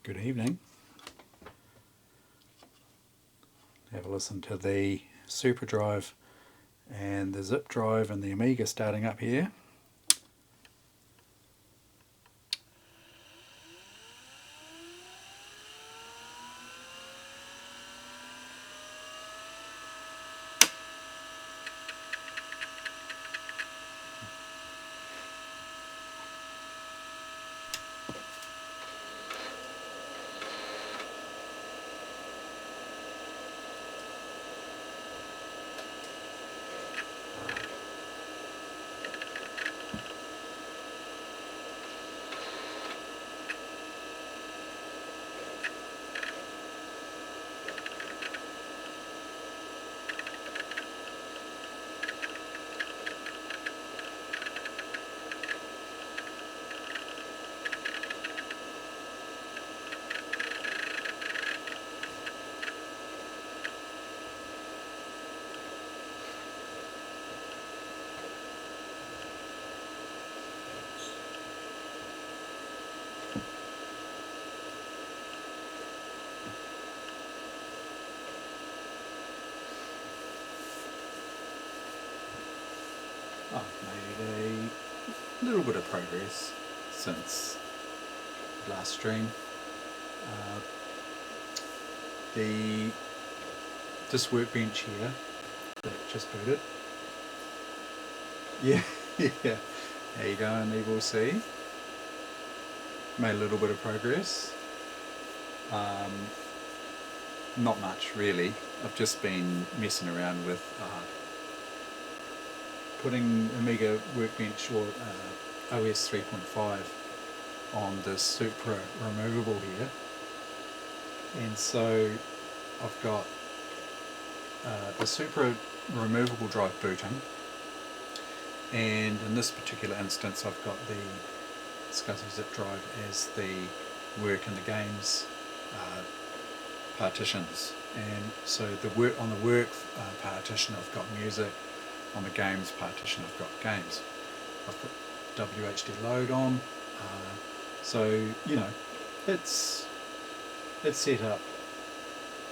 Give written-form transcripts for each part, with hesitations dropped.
Good evening. Have a listen to the SupraDrive and the zip drive and the Amiga starting up here. I've made a little bit of progress since last stream. This workbench here that just booted. Yeah, yeah. How you going, Evil C? Made a little bit of progress. Not much really. I've just been messing around with putting Amiga Workbench or OS 3.5 on the Supra removable here, and so I've got the Supra removable drive booting, and in this particular instance I've got the SCSI zip drive as the work and the games partitions, and so the work on the work partition I've got music, on the games partition I've got games. I've got WHD load on, so you know it's set up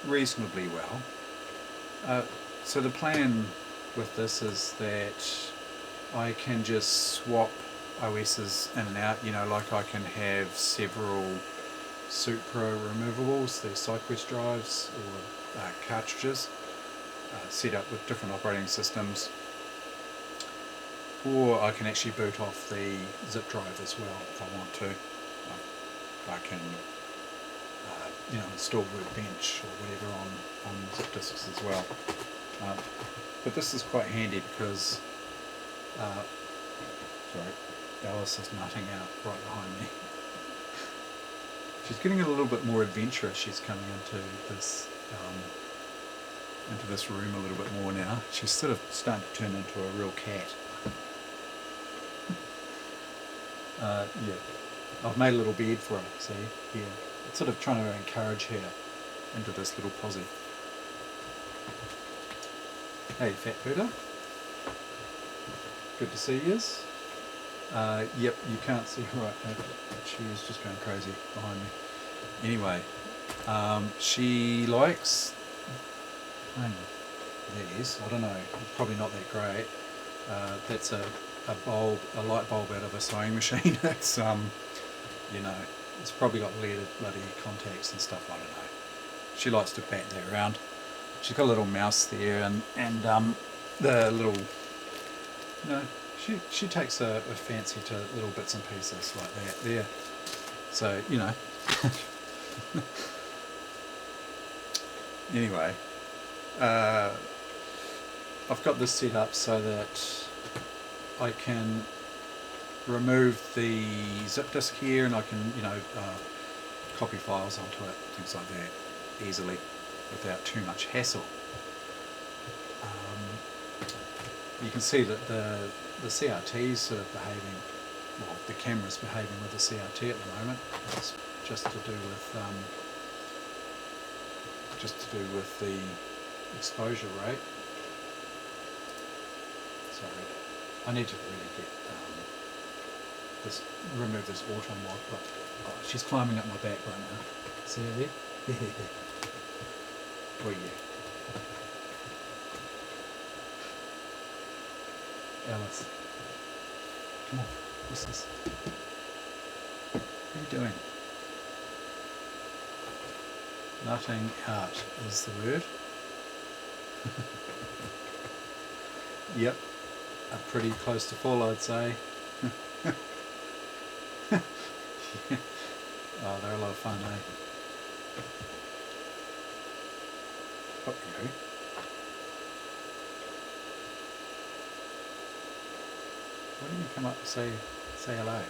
reasonably well. So the plan with this is that I can just swap OSs in and out, you know, like I can have several Supra removables, the SideQuest drives or cartridges set up with different operating systems, or I can actually boot off the zip drive as well if I want to. I can you know, install Workbench or whatever on zip disks as well. But this is quite handy because sorry, Alice is nutting out right behind me. She's getting a little bit more adventurous. She's coming into this room a little bit more now. She's sort of starting to turn into a real cat. Yeah, I've made a little bed for her, see, here. It's sort of trying to encourage her into this little posse. Hey, Fat Birder. Good to see you. Yep, you can't see her right now, but she is just going crazy behind me. Anyway, she likes playing with these. I don't know, probably not that great. That's a light bulb out of a sewing machine. It's you know, it's probably got leaded bloody contacts and stuff. I don't know. She likes to bat that around. She's got a little mouse there, and the little, you know, she takes a fancy to little bits and pieces like that there. So you know. Anyway, I've got this set up so that I can remove the zip disk here, and I can, you know, copy files onto it, things like that, easily, without too much hassle. You can see that the CRT is sort of behaving, well, the camera's behaving with the CRT at the moment. It's just to do with the exposure rate. Sorry, I need to really get remove this auto mod, but Oh, she's climbing up my back right now. See her there? Oh yeah. Alice. Come on. What's this? What are you doing? Nutting out is the word. Yep. Pretty close to full, I'd say. Yeah. Oh, they're a lot of fun, eh? Up you go. Why don't you come up and say hello?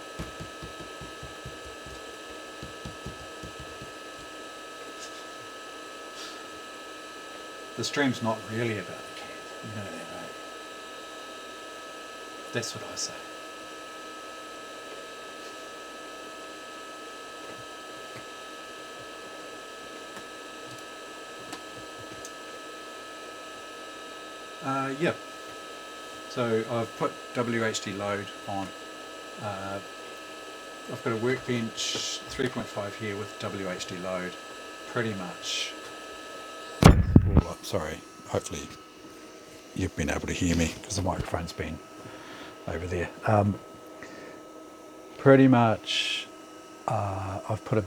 The stream's not really about the cat. You know that, eh? That's what I say. Yep. So I've put WHD load on. I've got a workbench 3.5 here with WHD load. Pretty much. Oh, sorry. Hopefully you've been able to hear me because the microphone's been over there. Pretty much, I've put a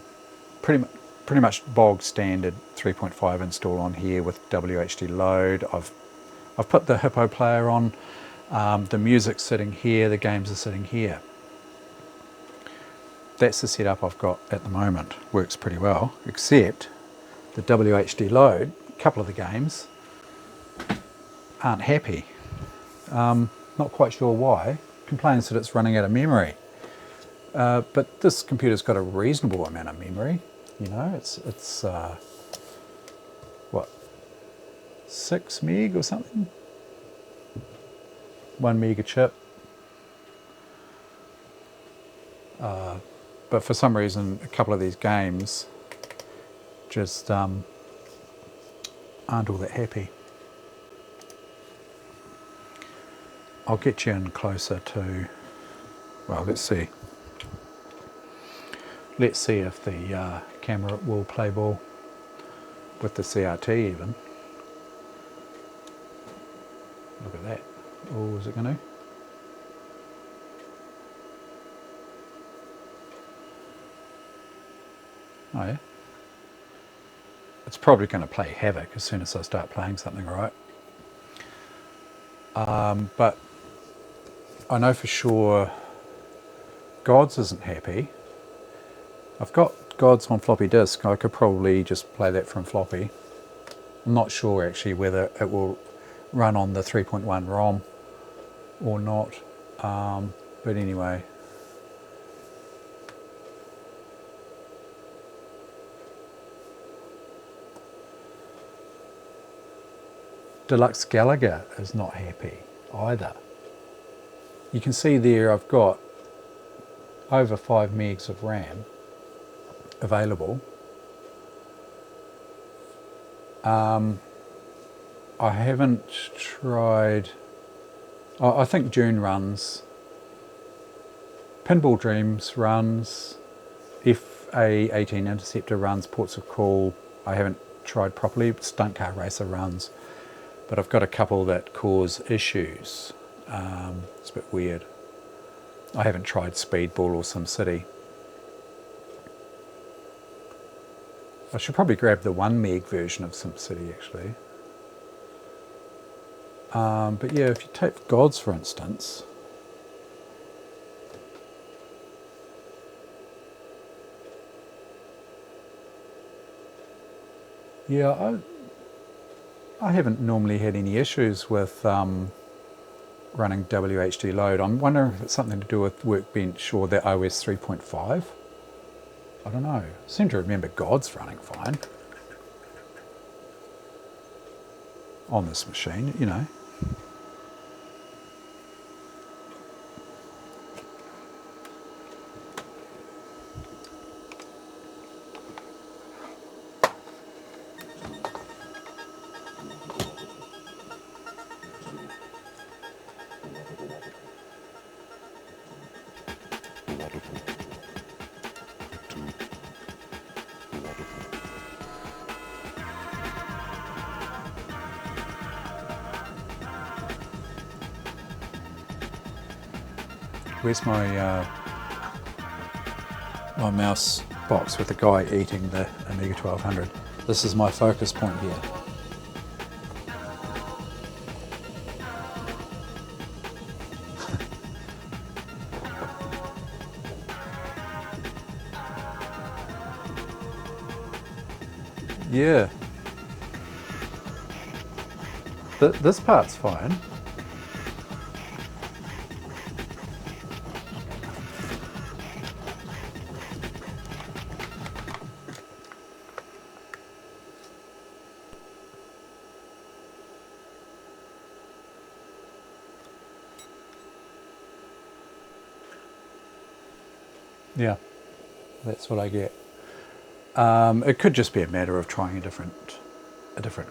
pretty much bog standard 3.5 install on here with WHD load. I've put the Hippo player on. The music's sitting here. The games are sitting here. That's the setup I've got at the moment. Works pretty well, except the WHD load. A couple of the games aren't happy. Not quite sure why. Complains that it's running out of memory. But this computer's got a reasonable amount of memory. You know, it's what, 6 meg or something? 1 mega chip. But for some reason, a couple of these games just aren't all that happy. I'll get you in closer to, well, let's see. Let's see if the camera will play ball with the CRT even. Look at that. Oh, is it going to? Oh yeah. It's probably going to play havoc as soon as I start playing something, right? But I know for sure Gods isn't happy. I've got Gods on floppy disk. I could probably just play that from floppy. I'm not sure actually whether it will run on the 3.1 ROM or not. But anyway. Deluxe Gallagher is not happy either. You can see there I've got over 5 megs of RAM available. I haven't tried, I think June runs, Pinball Dreams runs, FA18 Interceptor runs, Ports of Call I haven't tried properly, Stunt Car Racer runs, but I've got a couple that cause issues. It's a bit weird. I haven't tried Speedball or SimCity. I should probably grab the 1 meg version of SimCity actually. But yeah, if you take Gods for instance, yeah, I haven't normally had any issues with running WHD load. I'm wondering if it's something to do with Workbench or the OS 3.5. I don't know. I seem to remember Gods running fine on this machine, you know. Where's my my mouse box with the guy eating the Amiga 1200? This is my focus point here. Yeah. This part's fine. Yeah, that's what I get. It could just be a matter of trying a different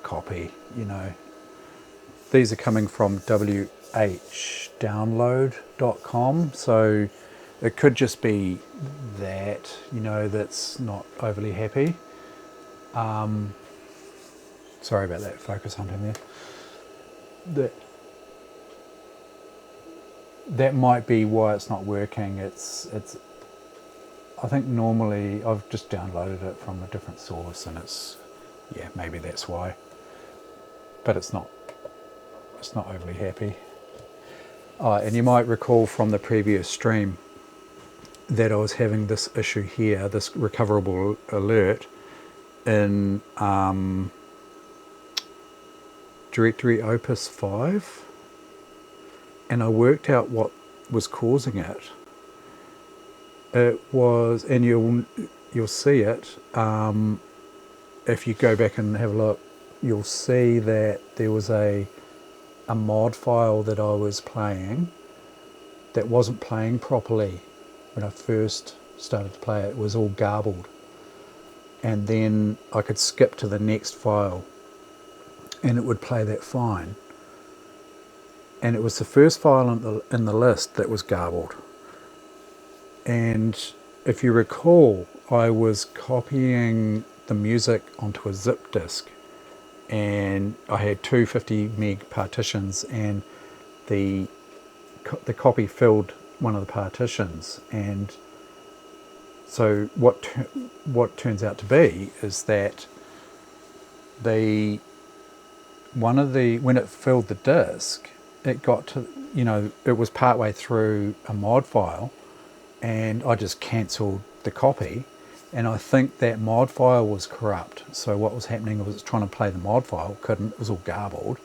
copy, you know. These are coming from whdownload.com, so it could just be that, you know, that's not overly happy. Sorry about that focus hunting there. That might be why it's not working. It's I think normally I've just downloaded it from a different source, and it's, yeah, maybe that's why. But it's not overly happy. And you might recall from the previous stream that I was having this issue here, this recoverable alert in directory Opus 5, and I worked out what was causing it. It was, and you'll see it if you go back and have a look. You'll see that there was a mod file that I was playing that wasn't playing properly when I first started to play it. It was all garbled, and then I could skip to the next file and it would play that fine. And it was the first file in the list that was garbled. And if you recall, I was copying the music onto a zip disk, and I had two 50 meg partitions, and the copy filled one of the partitions. And so what turns out to be is that when it filled the disk, it got to, you know, it was partway through a mod file, and I just cancelled the copy, and I think that mod file was corrupt. So what was happening was trying to play the mod file, couldn't, it was all garbled.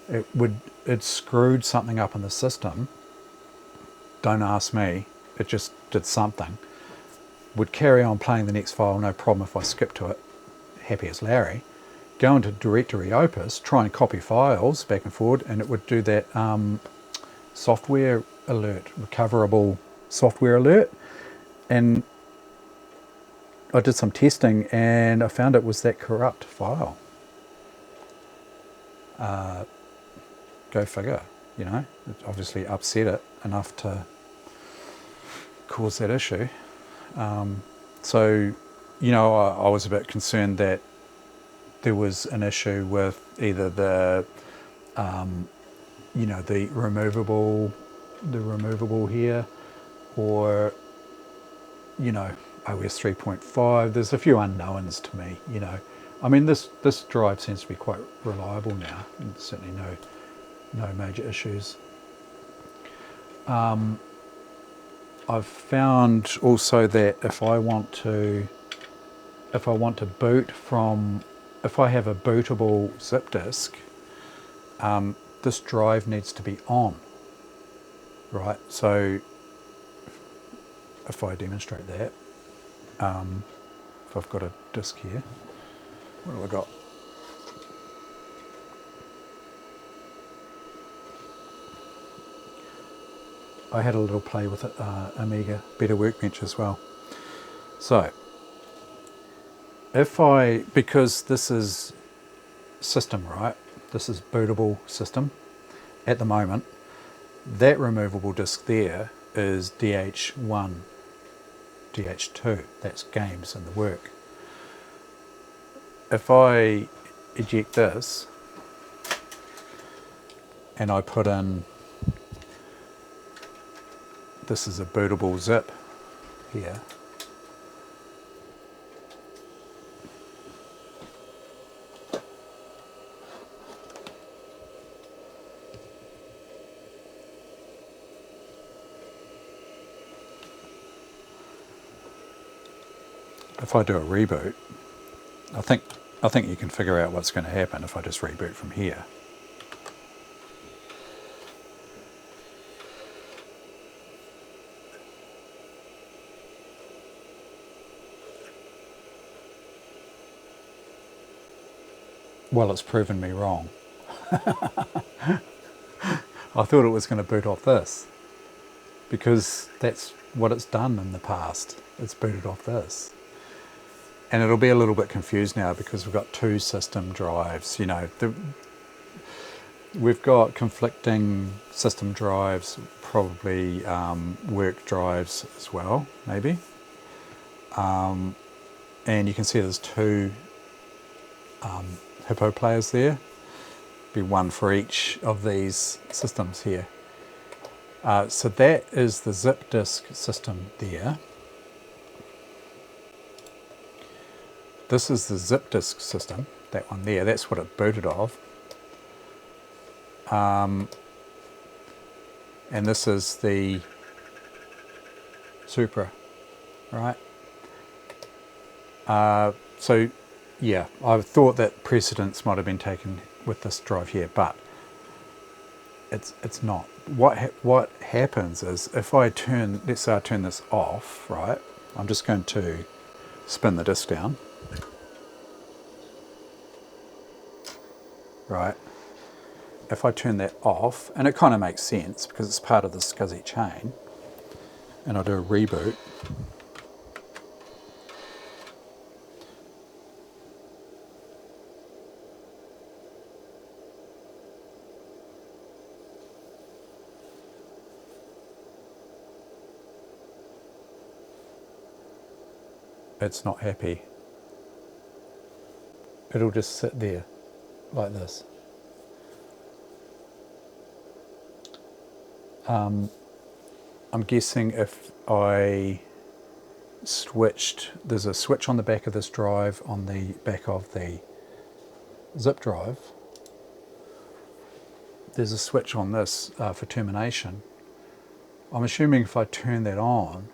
It screwed something up in the system. Don't ask me, it just did something. Would carry on playing the next file, no problem if I skipped to it, happy as Larry. Go into directory Opus, try and copy files back and forward, and it would do that software alert, recoverable software alert. And I did some testing and I found it was that corrupt file. Go figure, you know, it obviously upset it enough to cause that issue. So, you know, I was a bit concerned that there was an issue with either the, you know, the removable here, or, you know, OS 3.5. There's a few unknowns to me, you know. I mean, this drive seems to be quite reliable now, and certainly no major issues. I've found also that if I want to boot from, if I have a bootable zip disk, this drive needs to be on, right? So if I demonstrate that, if I've got a disk here, what have I got? I had a little play with Amiga Better Workbench as well. So because this is system, right? This is bootable system at the moment. That removable disk there is DH1, DH2. That's games and the work. If I eject this and I put in this is a bootable zip here. If I do a reboot, I think you can figure out what's going to happen if I just reboot from here. Well, it's proven me wrong. I thought it was going to boot off this, because that's what it's done in the past. It's booted off this. And it'll be a little bit confused now because we've got two system drives. You know, we've got conflicting system drives, probably work drives as well, maybe. And you can see there's two Hippo players there. Be one for each of these systems here. So that is the zip disk system there. This is the zip disk system, that one there. That's what it booted off. And this is the Supra, right? So yeah, I thought that precedence might have been taken with this drive here, but it's not. What happens is if I turn, let's say I turn this off, right? I'm just going to spin the disk down. Right, if I turn that off, and it kind of makes sense because it's part of the SCSI chain, and I do a reboot, it's not happy. It'll just sit there like this. I'm guessing if I switched, there's a switch on the back of this drive, on the back of the zip drive. There's a switch on this for termination. I'm assuming if I turn that on,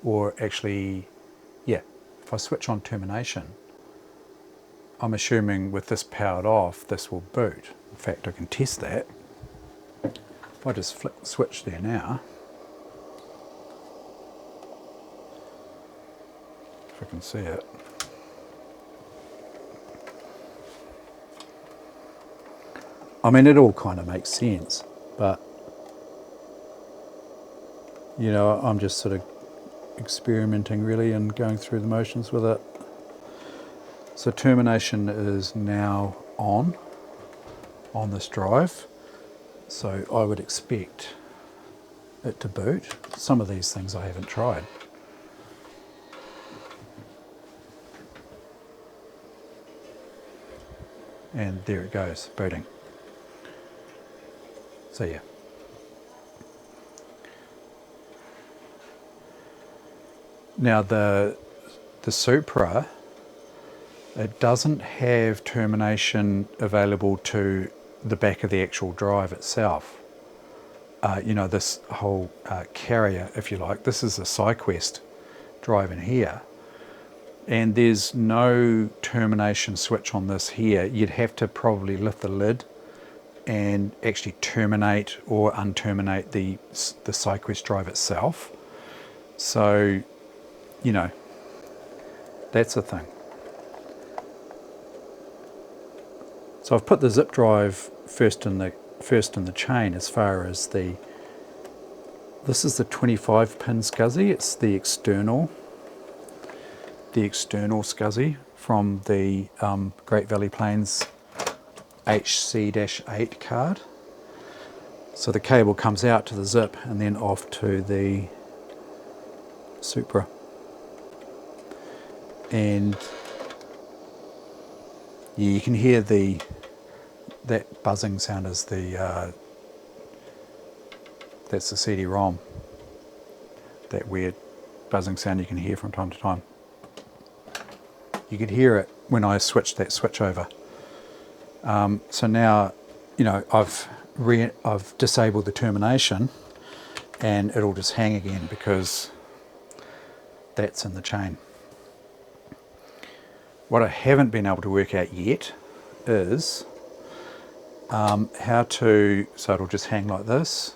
or actually, yeah, if I switch on termination, I'm assuming with this powered off, this will boot. In fact, I can test that. If I just flick the switch there now, if I can see it. I mean, it all kind of makes sense, but you know, I'm just sort of experimenting really and going through the motions with it. So termination is now on this drive. So I would expect it to boot. Some of these things I haven't tried. And there it goes, booting. So yeah. Now the Supra, it doesn't have termination available to the back of the actual drive itself. You know, this whole carrier, if you like, this is a SciQuest drive in here. And there's no termination switch on this here. You'd have to probably lift the lid and actually terminate or unterminate the SciQuest drive itself. So, you know, that's the thing. So I've put the zip drive first in the chain as far as this is the 25 pin SCSI. It's the external SCSI from the Great Valley Plains HC-8 card. So the cable comes out to the zip and then off to the Supra. And yeah, you can hear that buzzing sound as that's the CD-ROM that weird buzzing sound you can hear from time to time. You could hear it when I switched that switch over. So now, you know, I've disabled the termination, and it'll just hang again because that's in the chain. What I haven't been able to work out yet is how to, so it'll just hang like this.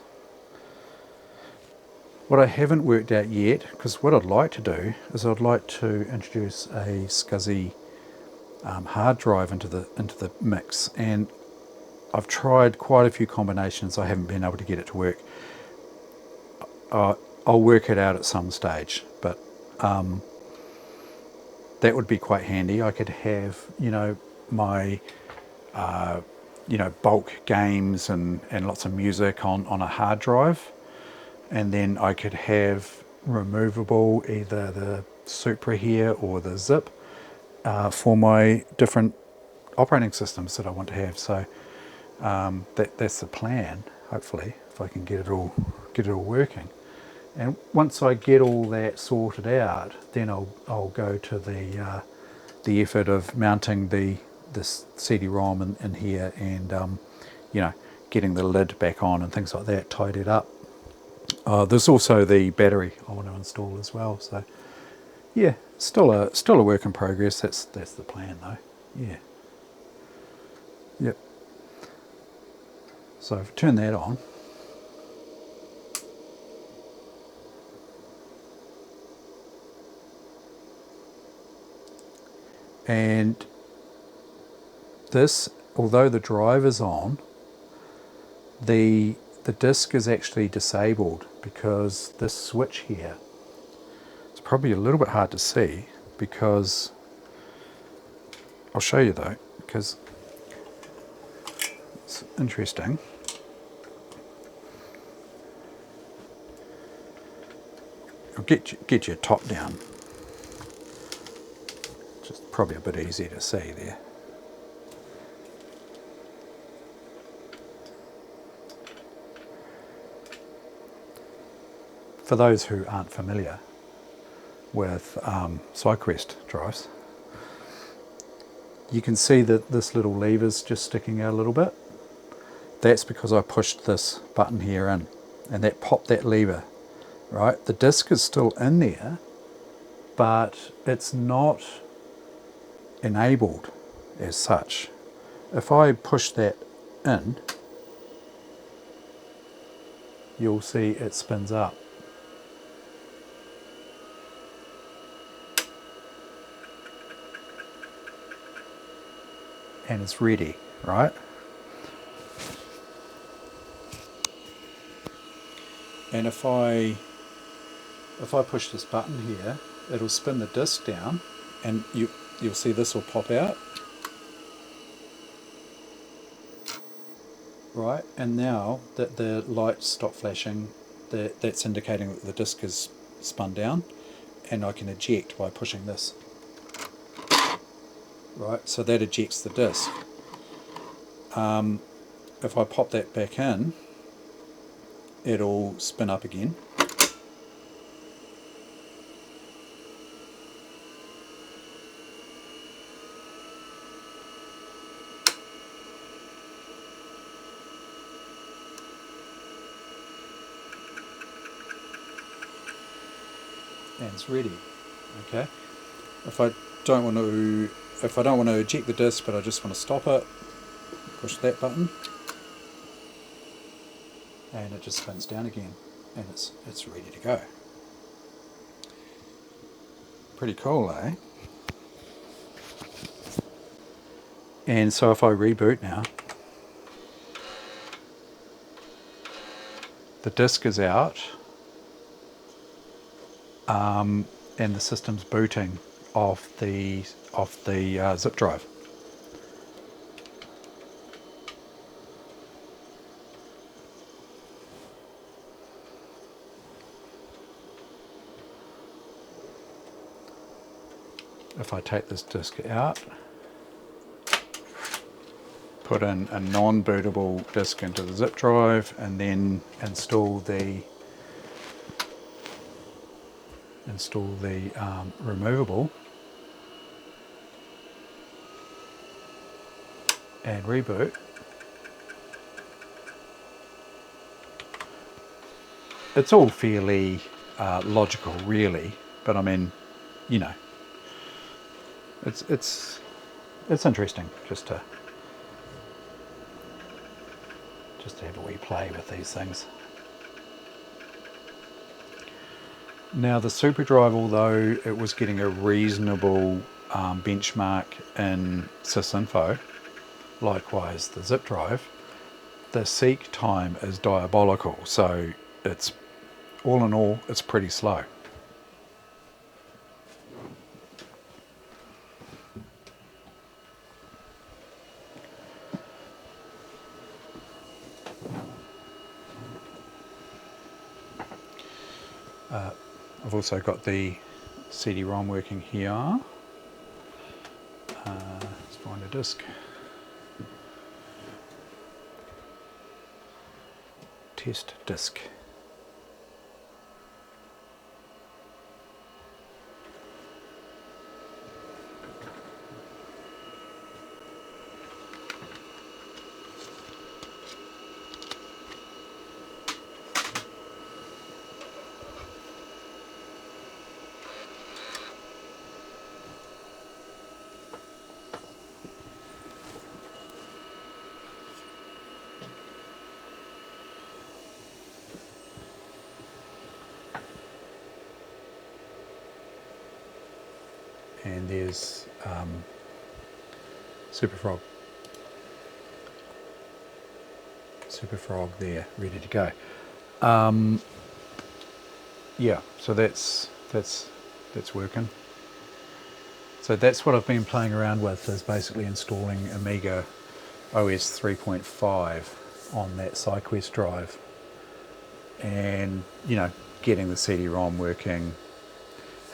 What I haven't worked out yet, because what I'd like to do is I'd like to introduce a SCSI hard drive into the mix, and I've tried quite a few combinations. I haven't been able to get it to work. I'll work it out at some stage, but that would be quite handy. I could have, you know, my you know, bulk games and lots of music on a hard drive, and then I could have removable, either the Supra here or the zip, for my different operating systems that I want to have. So that's the plan, hopefully, if I can get it all working. And once I get all that sorted out, then I'll go to the effort of mounting this CD-ROM in here, and you know, getting the lid back on and things like that, tied it up. There's also the battery I want to install as well. So yeah, still a work in progress. That's the plan though. Yeah. Yep. So if I turn that on, and this, although the drive is on, the disk is actually disabled, because this switch here, it's probably a little bit hard to see, because I'll show you though, because it's interesting. I'll get your top down. Just probably a bit easier to see there. For those who aren't familiar with SideQuest drives, you can see that this little lever's just sticking out a little bit. That's because I pushed this button here in, and that popped that lever, right? The disk is still in there, but it's not enabled as such. If I push that in, you'll see it spins up. And it's ready, right? And if I push this button here, it'll spin the disc down, and you'll see this will pop out, right? And now that the lights stop flashing, that's indicating that the disc is spun down, and I can eject by pushing this. Right, so that ejects the disc. If I pop that back in, it'll spin up again. And it's ready. Okay. If I don't want to eject the disc, but I just want to stop it, push that button, and it just spins down again, and it's ready to go. Pretty cool, eh? And so if I reboot now, the disk is out, and the system's booting off the zip drive. If I take this disk out, put in a non-bootable disk into the zip drive, and then install the install the removable and reboot, it's all fairly logical really, but I mean, you know, it's interesting just to have a wee play with these things. Now the SupraDrive, although it was getting a reasonable benchmark in sysinfo, likewise the zip drive, the seek time is diabolical, so it's all in all it's pretty slow. I've also got the CD-ROM working here. Let's find a disk. Test disk. And there's SuperFrog there, ready to go. Yeah, so that's working. So that's what I've been playing around with, is basically installing Amiga OS 3.5 on that SideQuest drive, and you know, getting the CD-ROM working,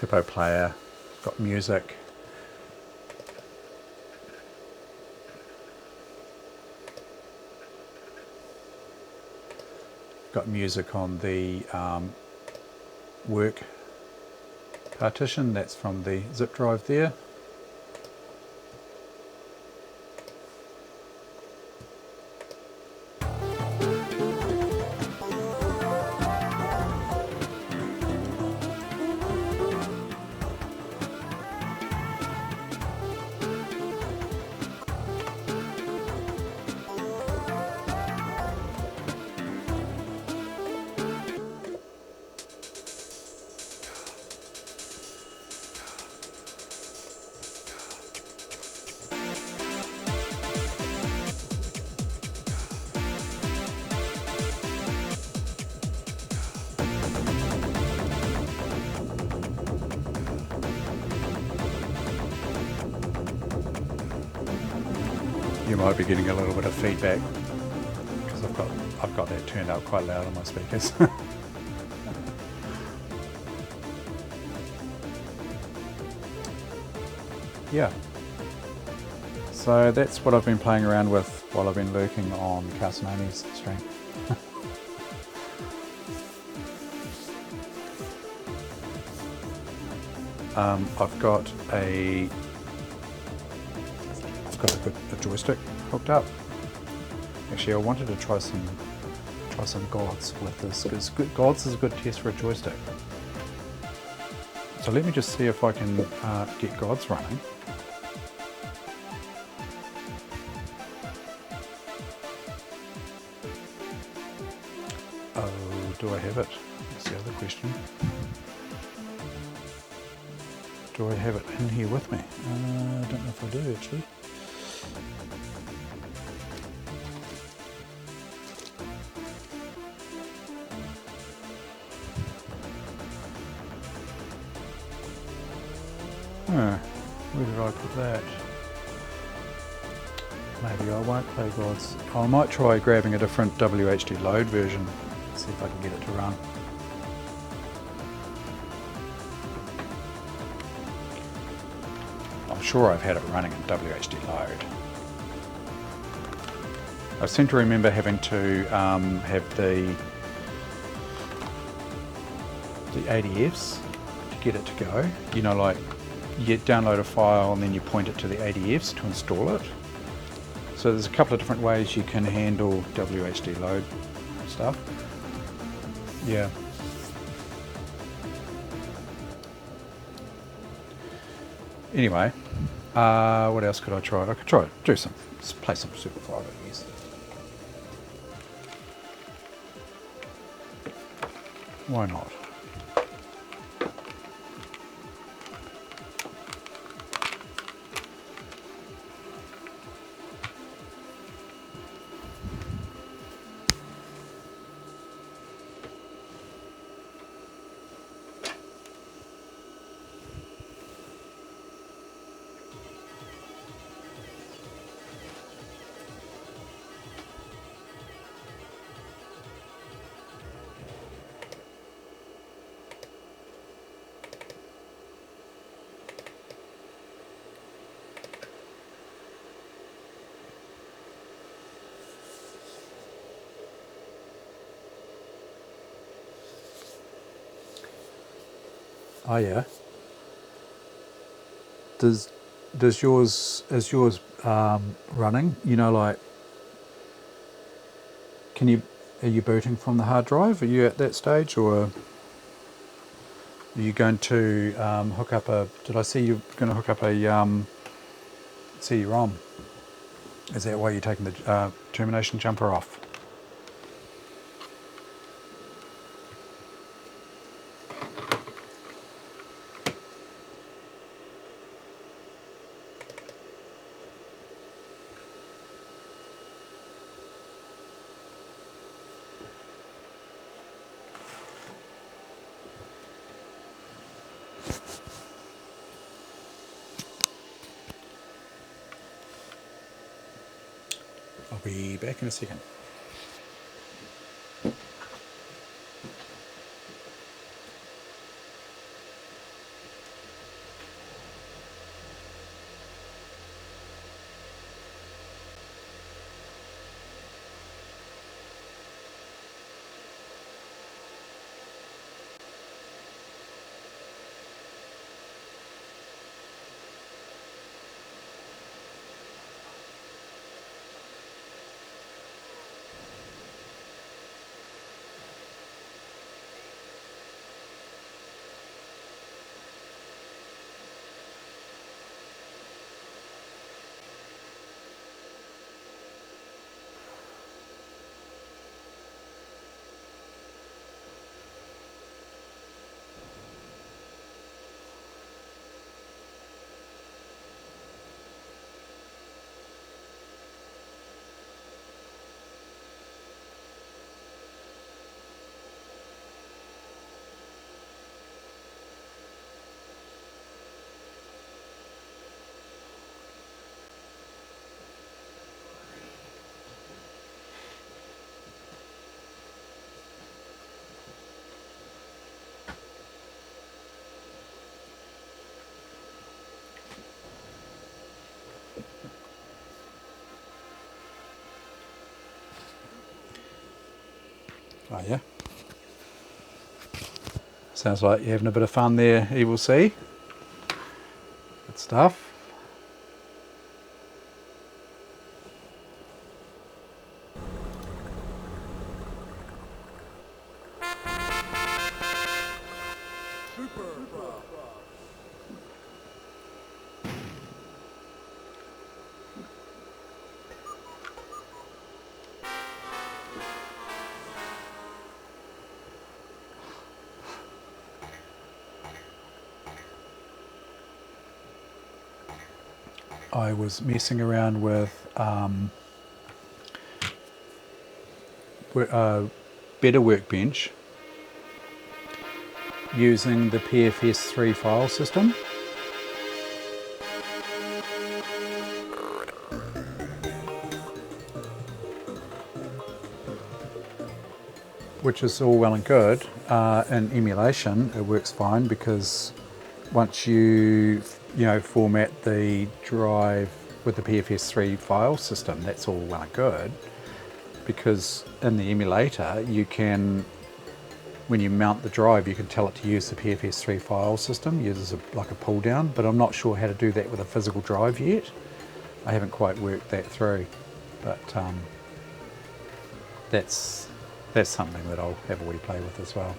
Hippo player. Got music. Got music on the work partition. That's from the zip drive there. You might be getting a little bit of feedback because I've got that turned up quite loud on my speakers. Yeah, so that's what I've been playing around with while I've been lurking on Carcinone's stream. I've got a joystick hooked up. Actually, I wanted to try some gods with this, because gods is a good test for a joystick. So let me just see if I can get gods running. Oh, do I have it? That's the other question. Do I have it in here with me? I don't know if I do actually. Where did I put that? Maybe I won't play gods. I might try grabbing a different WHD load version, see if I can get it to run. I'm sure I've had it running in WHD load. I seem to remember having to have the ADFs get it to go. You know, like you download a file and then you point it to the ADFs to install it. So there's a couple of different ways you can handle WHD load stuff. Yeah. Anyway, what else could I try? I could try play some SupraDrive, I guess. Why not? Oh yeah. Is yours running? You know, like, are you booting from the hard drive? Are you at that stage, or are you going to hook up a? Did I see you're going to hook up a CD-ROM? Is that why you're taking the termination jumper off? I'll be back in a second. Oh yeah. Sounds like you're having a bit of fun there, Evil C. Good stuff. I was messing around with Better Workbench using the PFS3 file system. Which is all well and good. In emulation, it works fine because once you format the drive with the PFS3 file system, that's all well and good. Because in the emulator, you can when you mount the drive, you can tell it to use the PFS3 file system, uses like a pull down, but I'm not sure how to do that with a physical drive yet. I haven't quite worked that through, but that's something that I'll have a wee play with as well.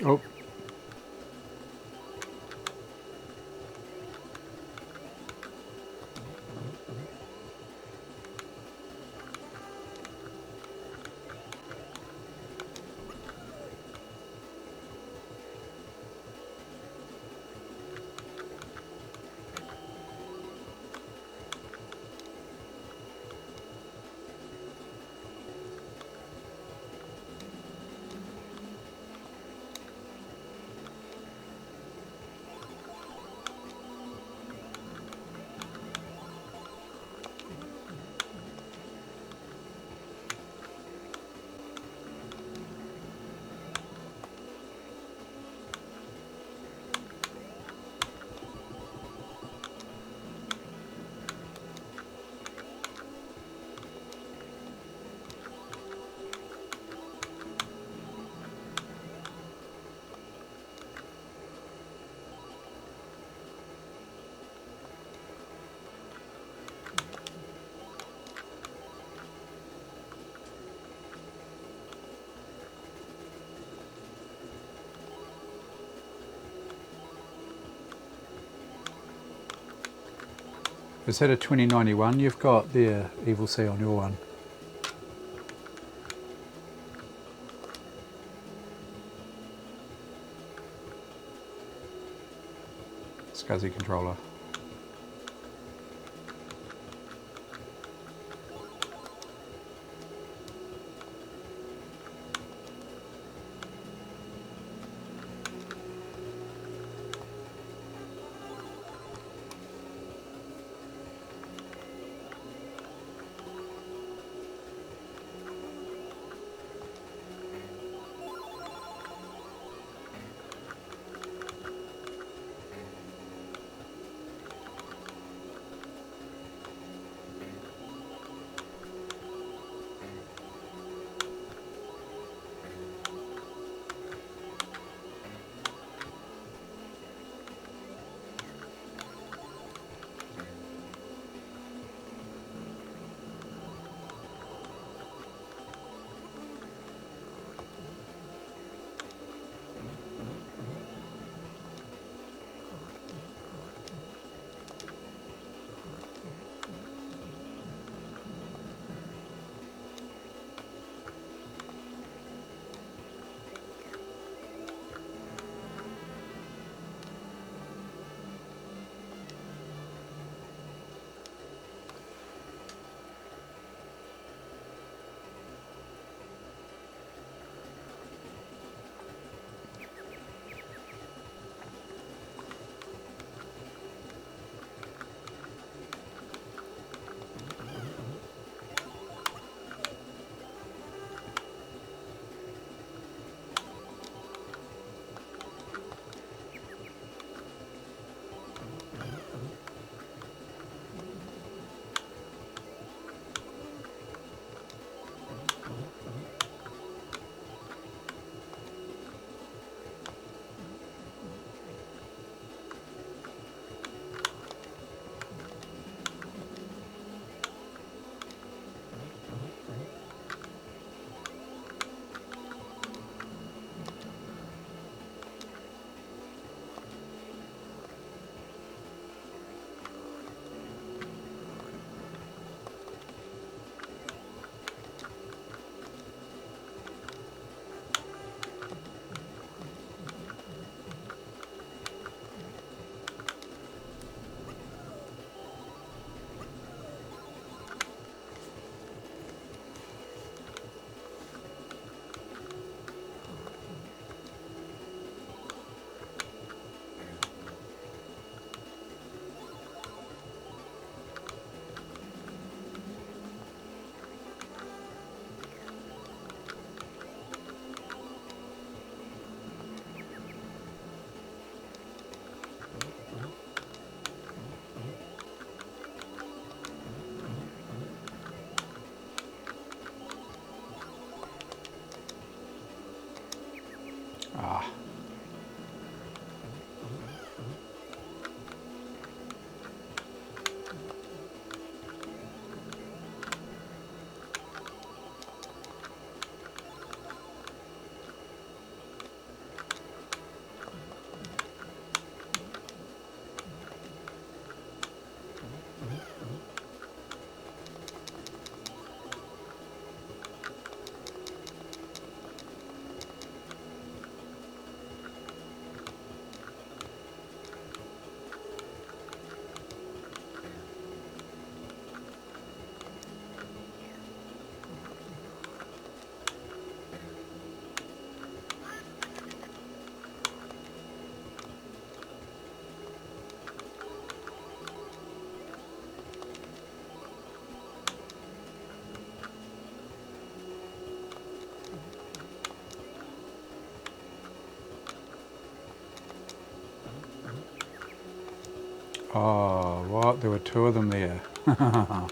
Oh. Is that a 2091 you've got there, Evil C, on your one? SCSI controller. Oh, what? There were two of them there. I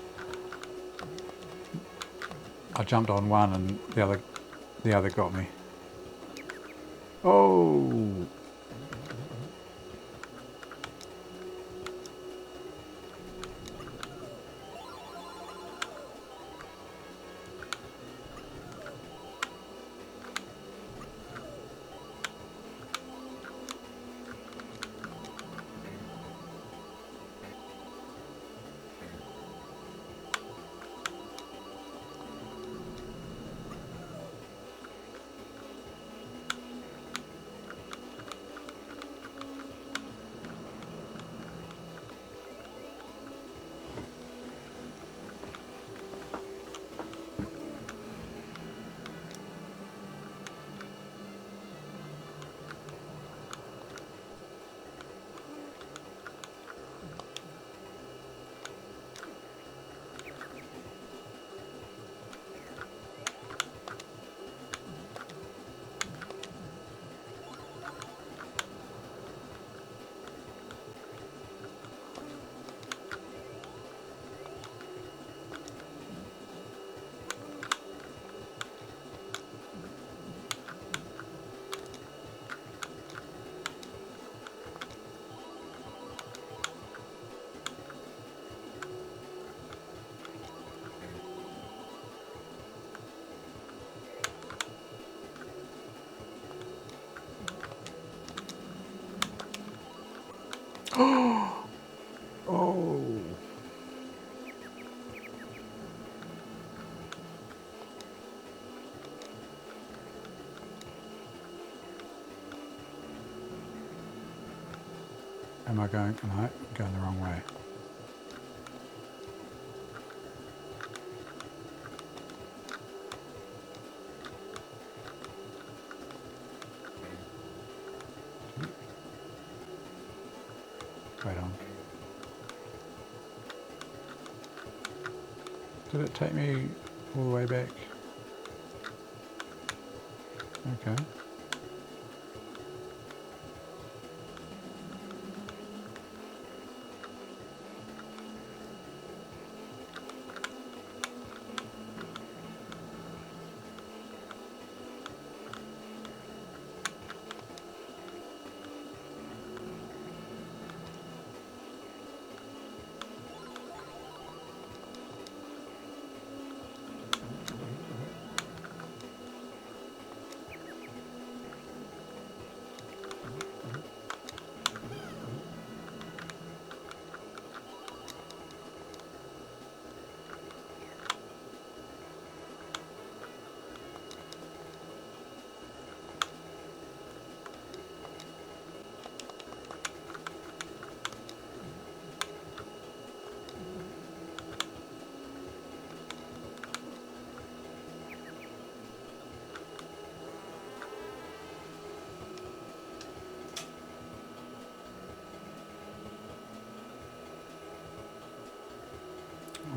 jumped on one and the other got me. Oh! Oh! Am I going? No, I'm going the wrong way. Wait on. Did it take me all the way back? Okay.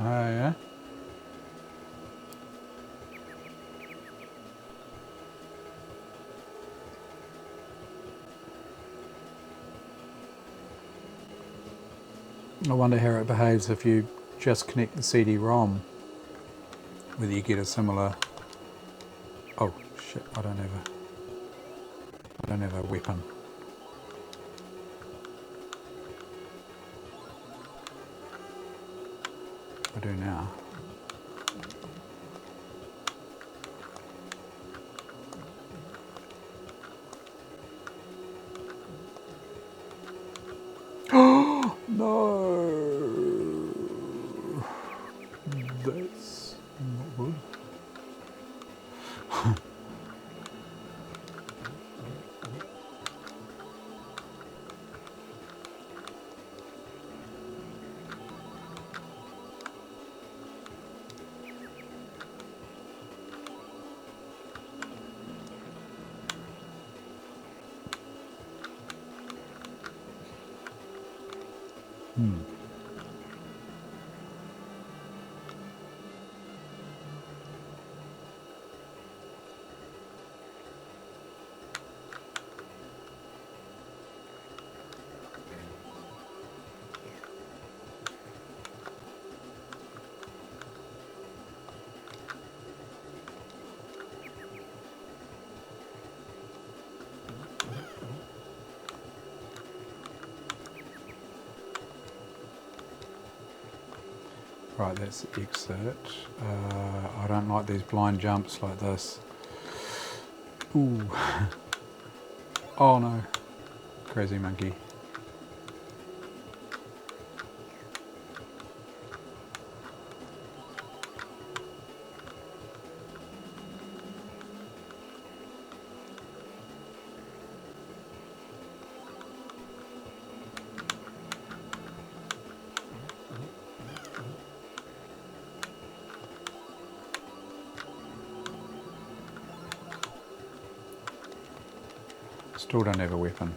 Oh yeah. I wonder how it behaves if you just connect the CD-ROM. Whether you get a similar. Oh shit! I don't have a weapon. I do now. No, that's not good. Right, that's the exit. I don't like these blind jumps like this. Ooh. Oh no. Crazy monkey. Still don't have a weapon.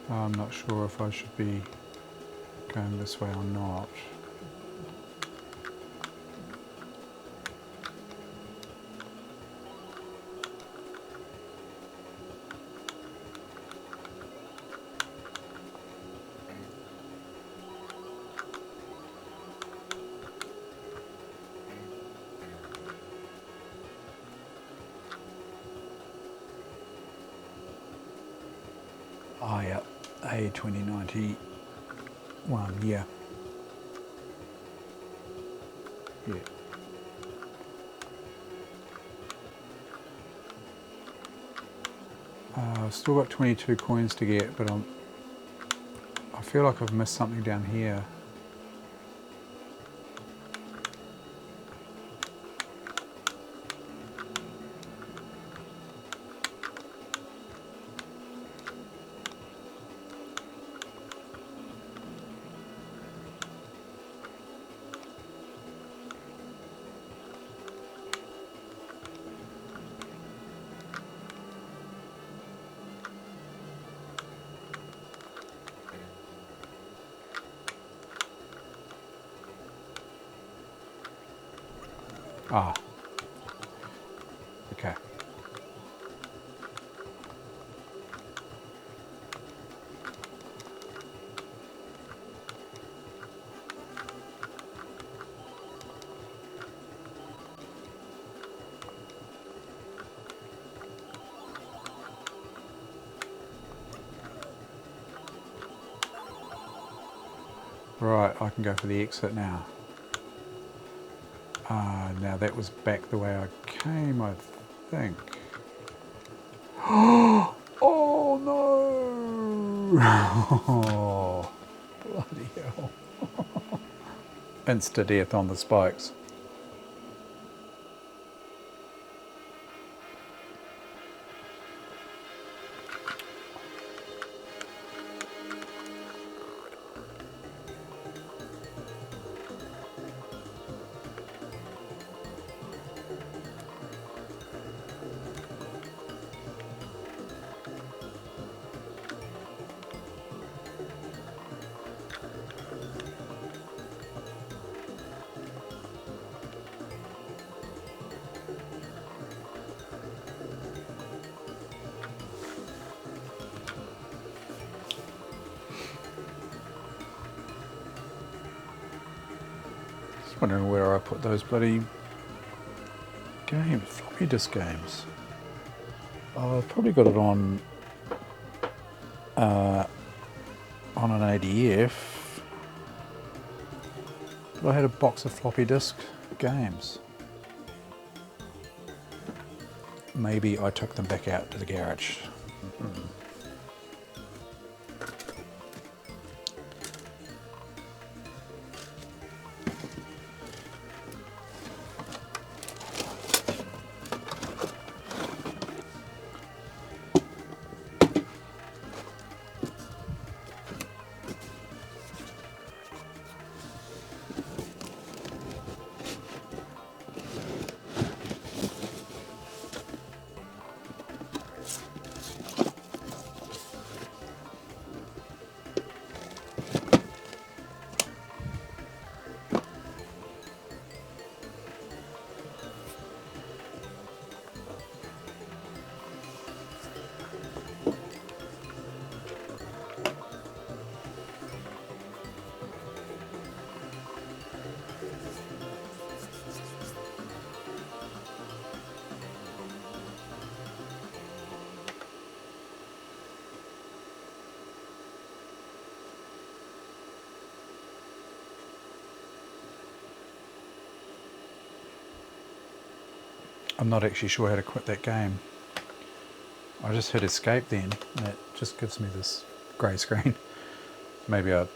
I'm not sure if I should be going this way or not. Oh yeah, A2091, yeah. Yeah. I've still got 22 coins to get, but I feel like I've missed something down here. Ah, okay. Right, I can go for the exit now. Now that was back the way I came, I think. Oh no! Oh, bloody hell. Insta death on the spikes. Wondering where I put those bloody games, floppy disk games. Oh, I've probably got it on an ADF. But I had a box of floppy disk games. Maybe I took them back out to the garage. I'm not actually sure how to quit that game. I just hit escape then, and it just gives me this grey screen. Maybe I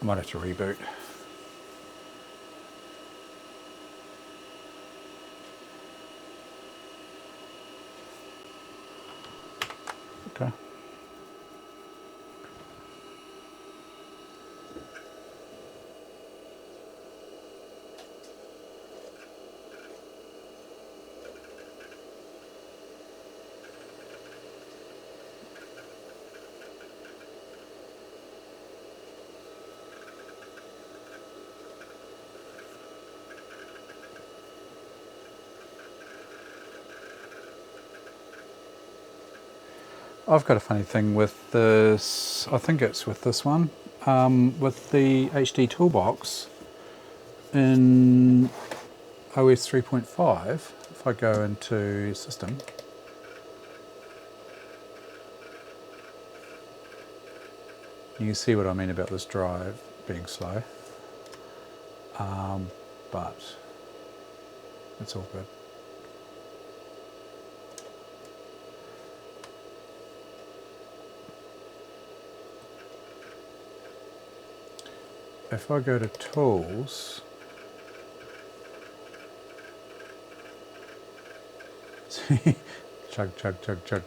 might have to reboot. Okay. I've got a funny thing with this, I think it's with this one, with the HD toolbox in OS 3.5, if I go into system, you can see what I mean about this drive being slow, but it's all good. If I go to tools, chug, chug, chug, chug.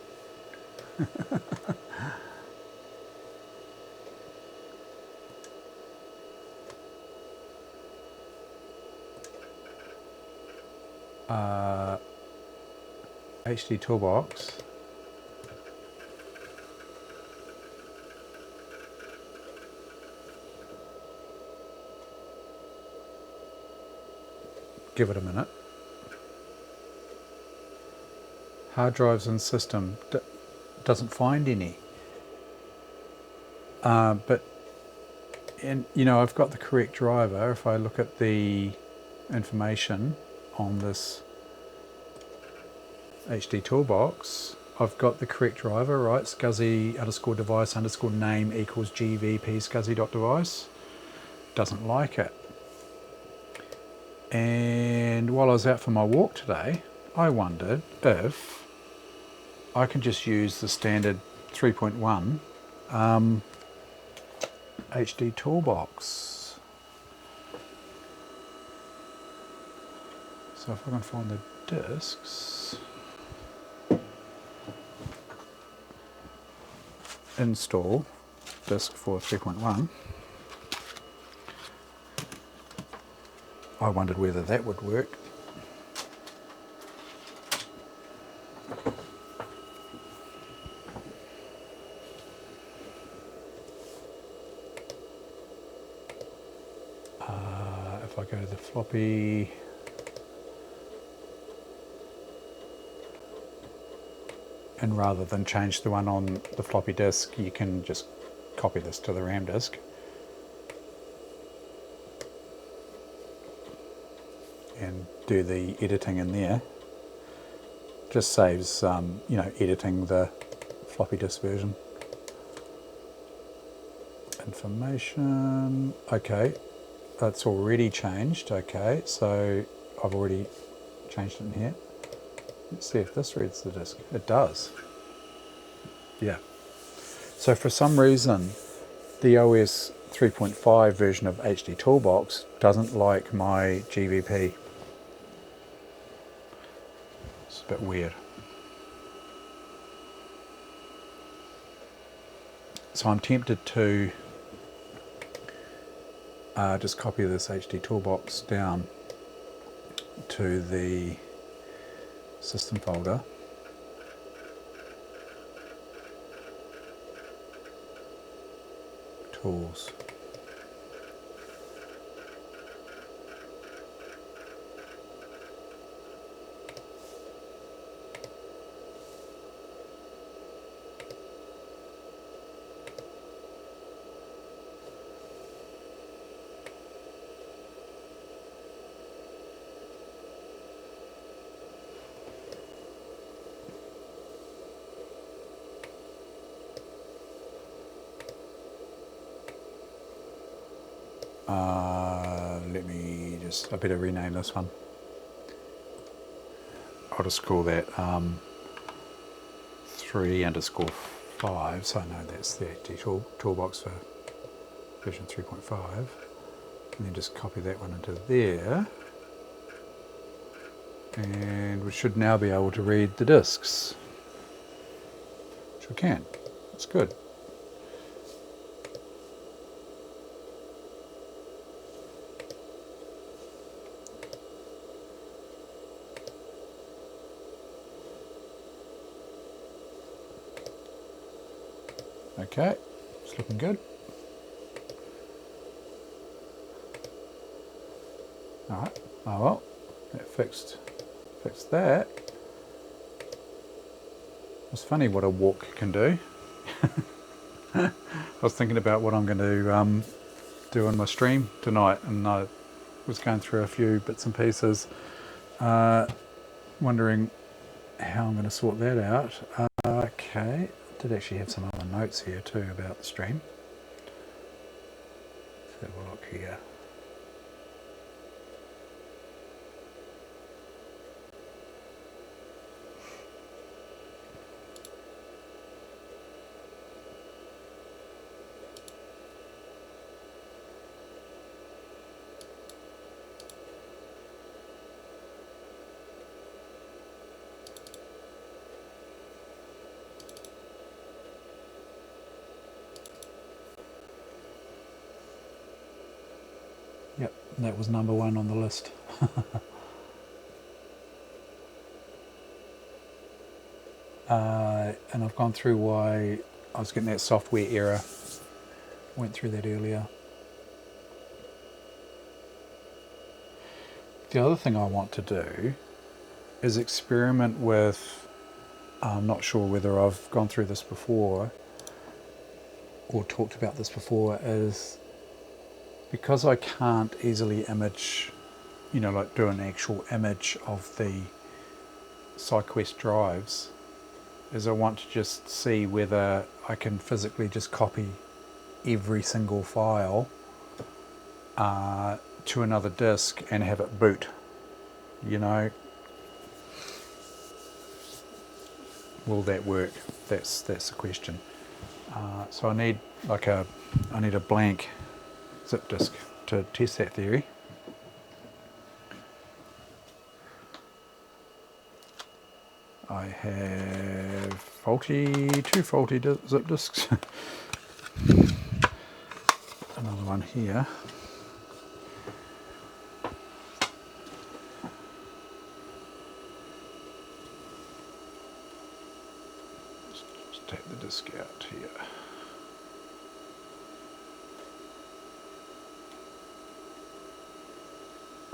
HD toolbox. Give it a minute. Hard drives and system doesn't find any. But you know, I've got the correct driver. If I look at the information on this HD toolbox, I've got the correct driver, right? SCSI _device _name equals GVP SCSI.device. Doesn't like it. And while I was out for my walk today, I wondered if I can just use the standard 3.1 HD toolbox. So if I can find the discs, install disk for 3.1. I wondered whether that would work. If I go to the floppy, and rather than change the one on the floppy disk, you can just copy this to the RAM disk. do the editing in there. Just saves, you know, editing the floppy disk version. Information, okay, that's already changed. Okay, so I've already changed it in here. Let's see if this reads the disk. It does. Yeah. So for some reason, the OS 3.5 version of HD Toolbox doesn't like my GVP. It's a bit weird. So I'm tempted to just copy this HD Toolbox down to the system folder. Tools. Let me just, I better rename this one. I'll just call that 3_5, so I know that's the HD toolbox for version 3.5. And then just copy that one into there. And we should now be able to read the disks. Which we can. That's good. Okay, it's looking good. Alright, oh well, that fixed that. It's funny what a walk can do. I was thinking about what I'm going to do on my stream tonight, and I was going through a few bits and pieces, wondering how I'm going to sort that out. Okay. I did actually have some other notes here too about the stream. Let's have a look here. Yep, that was number one on the list. And I've gone through why I was getting that software error. Went through that earlier. The other thing I want to do is experiment with, I'm not sure whether I've gone through this before or talked about this before, is because I can't easily image, you know, like do an actual image of the SideQuest drives, is I want to just see whether I can physically just copy every single file to another disk and have it boot, you know. Will that work? That's the question. So I need like a blank zip disk to test that theory. I have two faulty zip disks. Another one here. Just take the disk out here.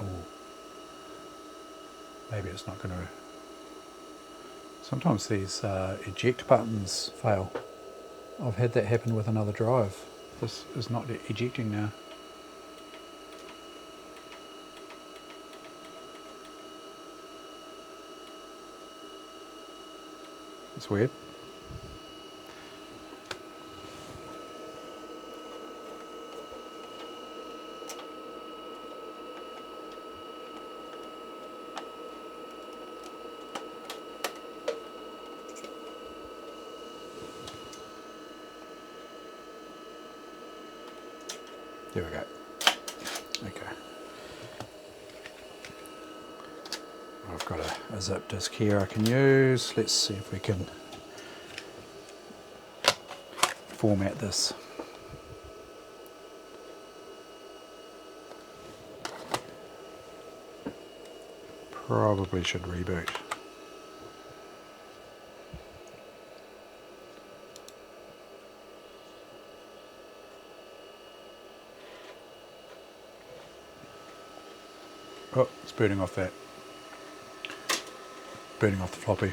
Oh, maybe it's not going to. Sometimes these eject buttons fail. I've had that happen with another drive. This is not ejecting now. It's weird. There we go. Okay. I've got a zip disk here I can use. Let's see if we can format this. Probably should reboot. Oh, it's booting off that. Booting off the floppy.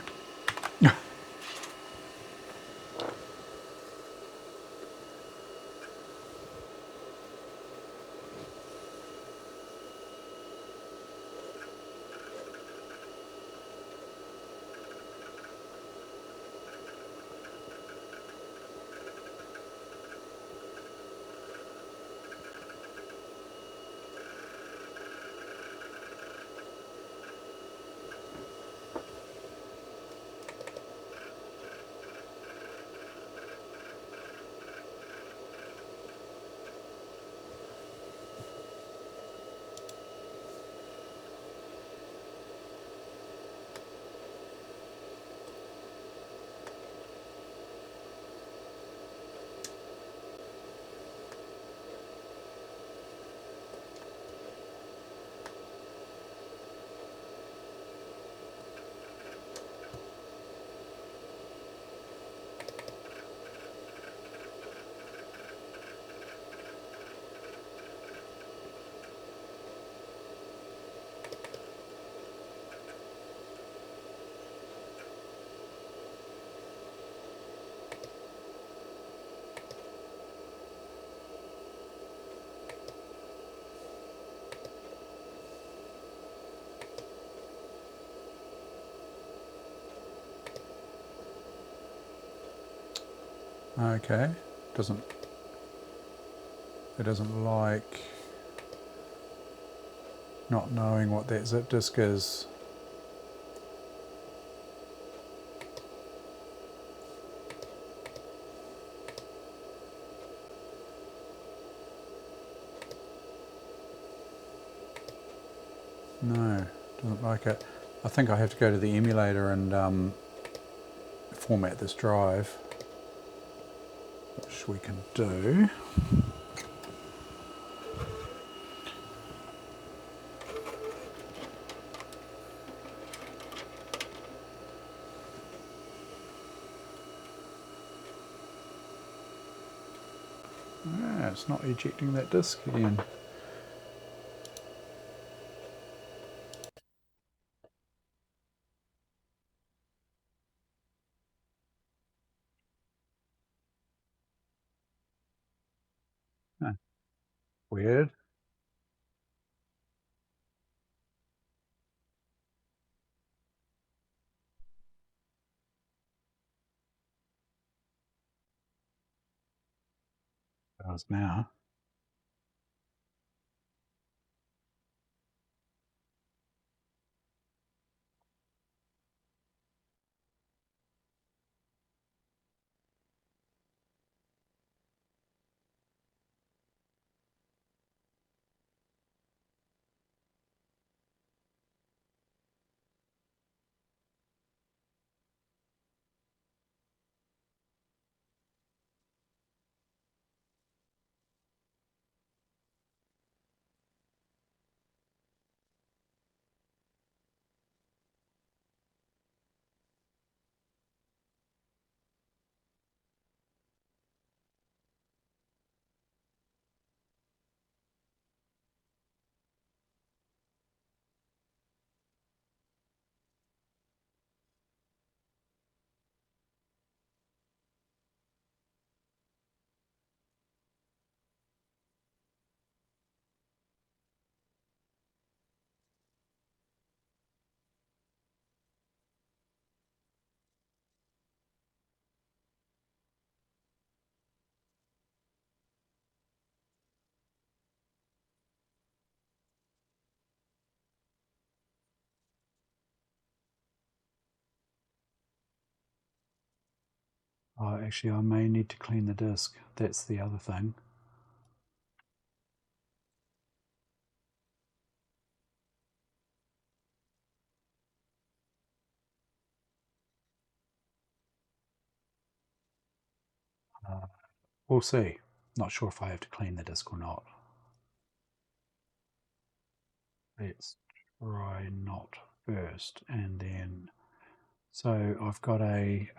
Okay, it doesn't like not knowing what that zip disk is. No, doesn't like it. I think I have to go to the emulator and format this drive, which we can do. Ah, it's not ejecting that disk again. Huh, weird. Does now. Oh, actually, I may need to clean the disk. That's the other thing. We'll see. Not sure if I have to clean the disk or not. Let's try not first, and then. So I've got a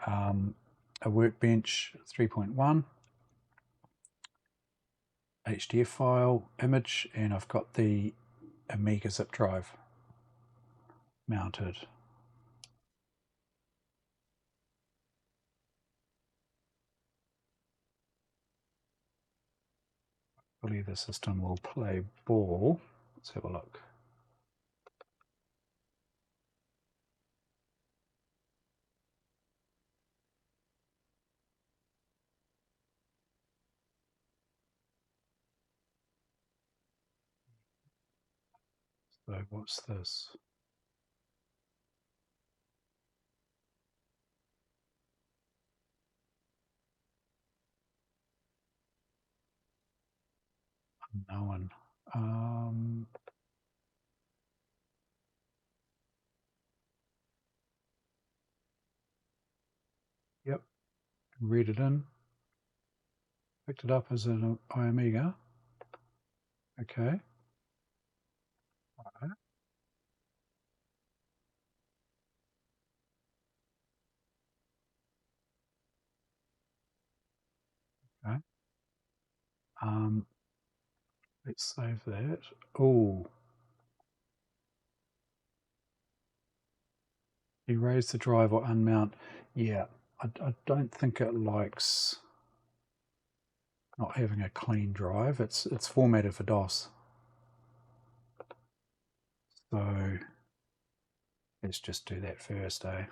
Workbench 3.1 HDF file image, and I've got the Amiga zip drive mounted. Hopefully the system will play ball. Let's have a look. So what's this? Unknown. Yep, read it in. Picked it up as an iAmiga. Okay. Okay. Let's save that. Oh, erase the drive or unmount. Yeah, I don't think it likes not having a clean drive. It's formatted for DOS. So let's just do that first, eh?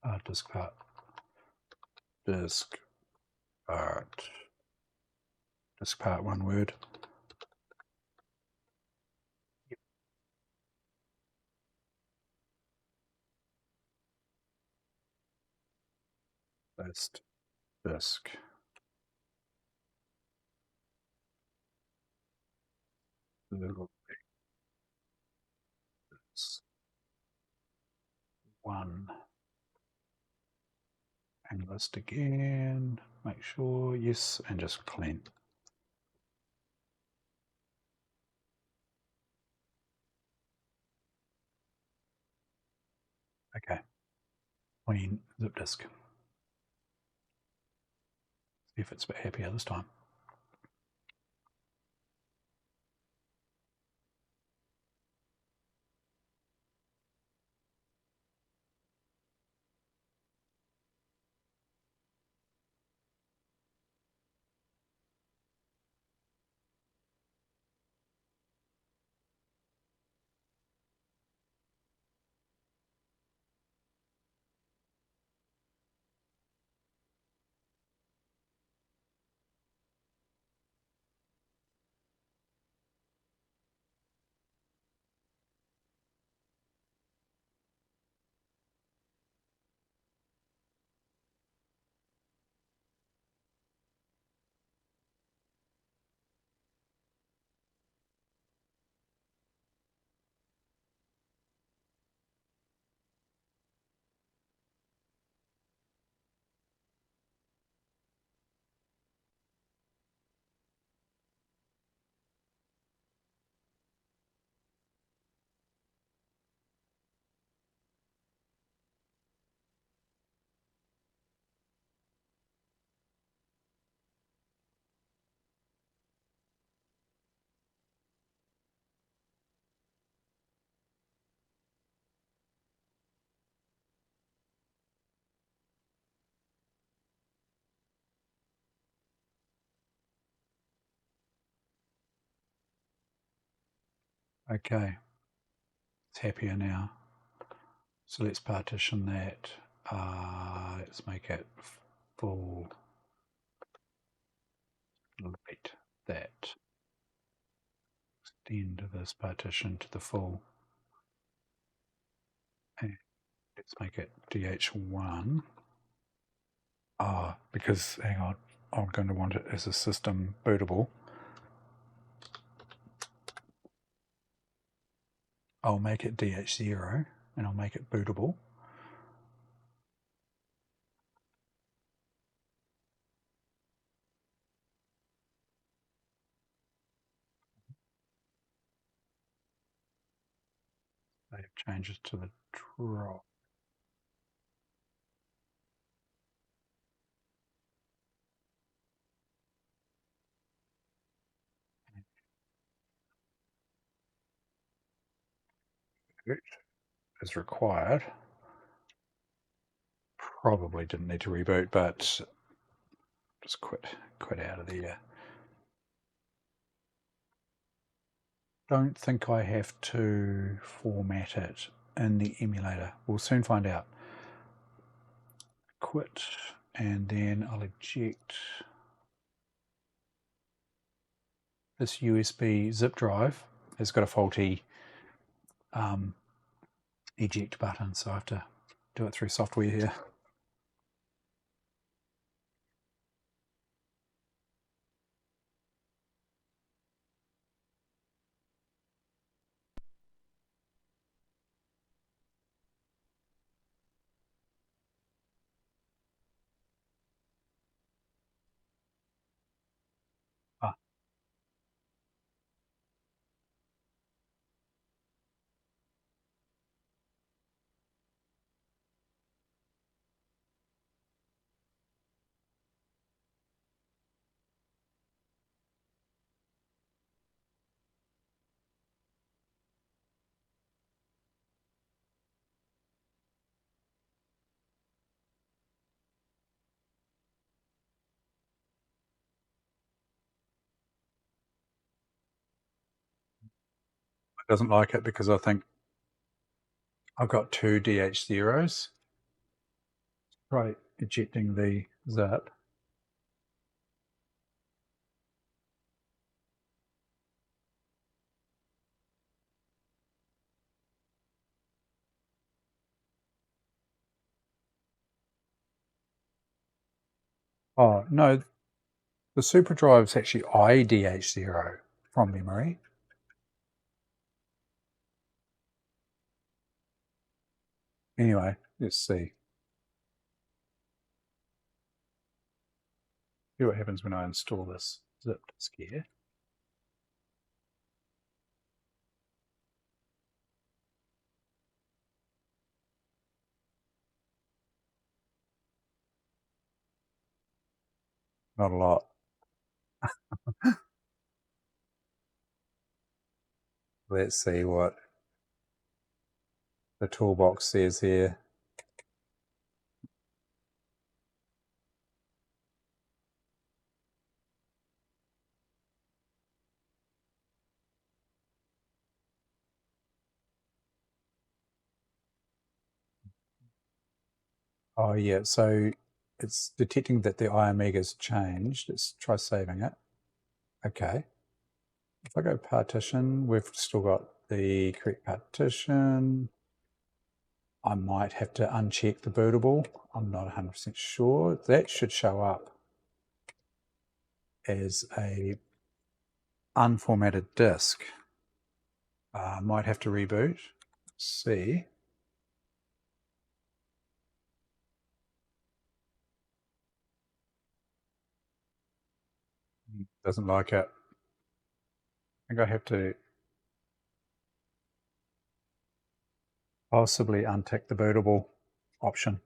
Ah, disk part. Disk part. Disk part, one word. List disk. Little bits. One. And list again. Make sure, yes, and just clean. Okay. Clean zip disk. See if it's a bit happier this time. Okay, it's happier now. So let's partition that. let's make it full light that. Extend this partition to the full. And let's make it DH1. Because, hang on, I'm going to want it as a system bootable. I'll make it DH0 and I'll make it bootable. Save changes to the drop. Is required. Probably didn't need to reboot, but just quit out of there. Don't think I have to format it in the emulator. We'll soon find out. Quit, and then I'll eject this USB zip drive. It's got a faulty eject button, so I have to do it through software here. Ah, it doesn't like it because I think I've got two DH0s. Right, ejecting the zip. Oh, no, the SupraDrive is actually IDH0 from memory. Anyway, let's see. See what happens when I install this zip disk here. Not a lot. Let's see what the toolbox says here. Oh yeah, so it's detecting that the Amiga's changed. Let's try saving it. Okay. If I go partition, we've still got the correct partition. I might have to uncheck the bootable. I'm not 100% sure. That should show up as a unformatted disk. Might have to reboot. Let's see. Doesn't like it. I think I have to possibly untick the bootable option.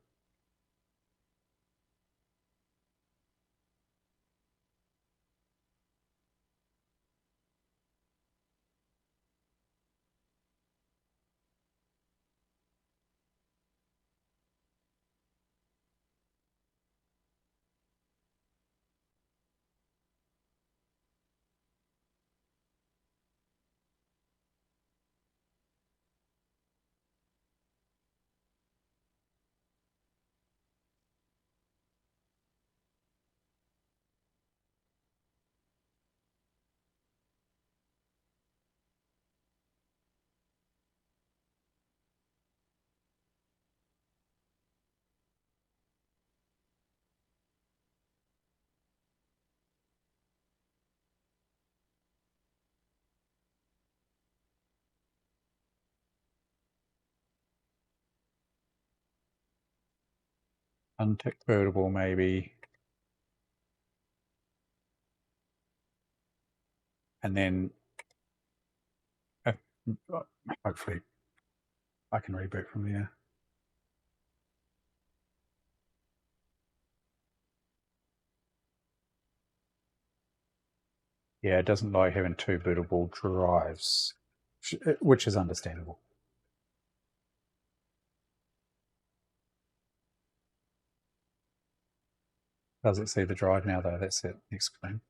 untick bootable maybe. And then hopefully I can reboot from there. Yeah, it doesn't like having two bootable drives, which is understandable. Does it see the drive now though? That's it. Next screen.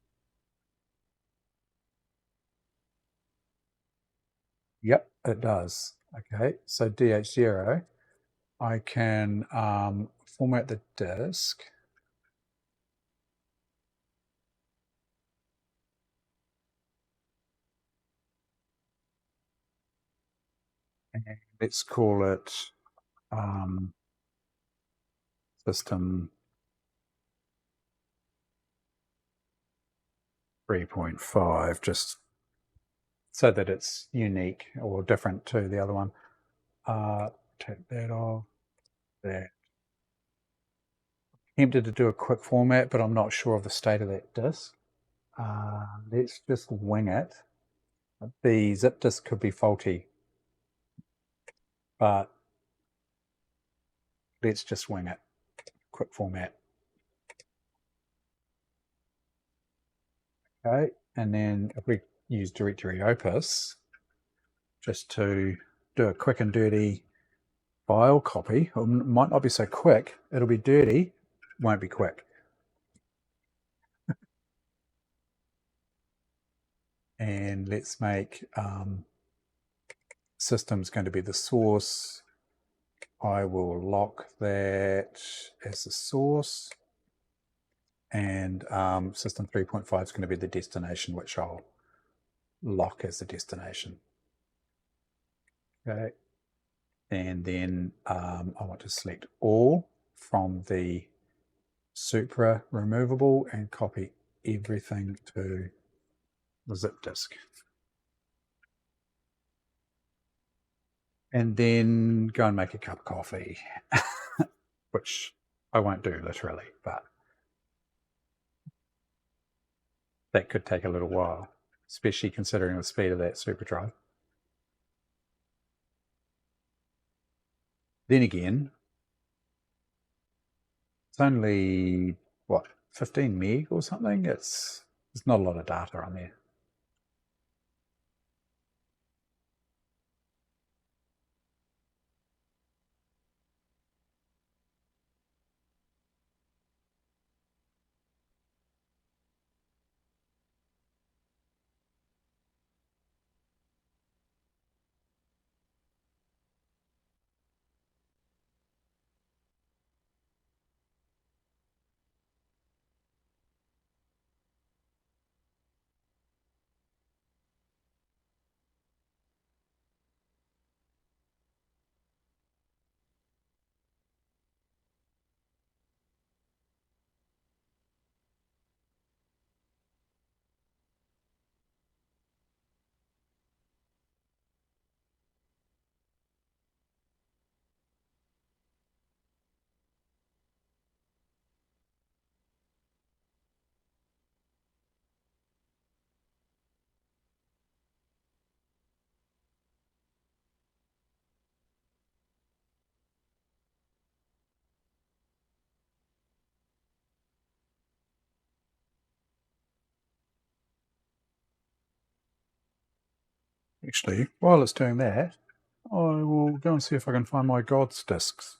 Yep, it does. Okay, so DH0, I can format the disk. And let's call it system 3.5, just so that it's unique or different to the other one. Take that off. There. Tempted to do a quick format, but I'm not sure of the state of that disk. Let's just wing it. The zip disk could be faulty, but let's just wing it. Quick format. Okay, and then if we use directory opus, just to do a quick and dirty file copy, it might not be so quick, it'll be dirty, won't be quick. And let's make system's going to be the source. I will lock that as the source, and system 3.5 is going to be the destination, which I'll lock as the destination. Okay, and then I want to select all from the Supra removable and copy everything to the zip disk. And then go and make a cup of coffee, which I won't do literally, but that could take a little while, especially considering the speed of that SupraDrive. Then again, it's only, what, 15 meg or something? There's not a lot of data on there. Actually, while it's doing that, I will go and see if I can find my God's discs.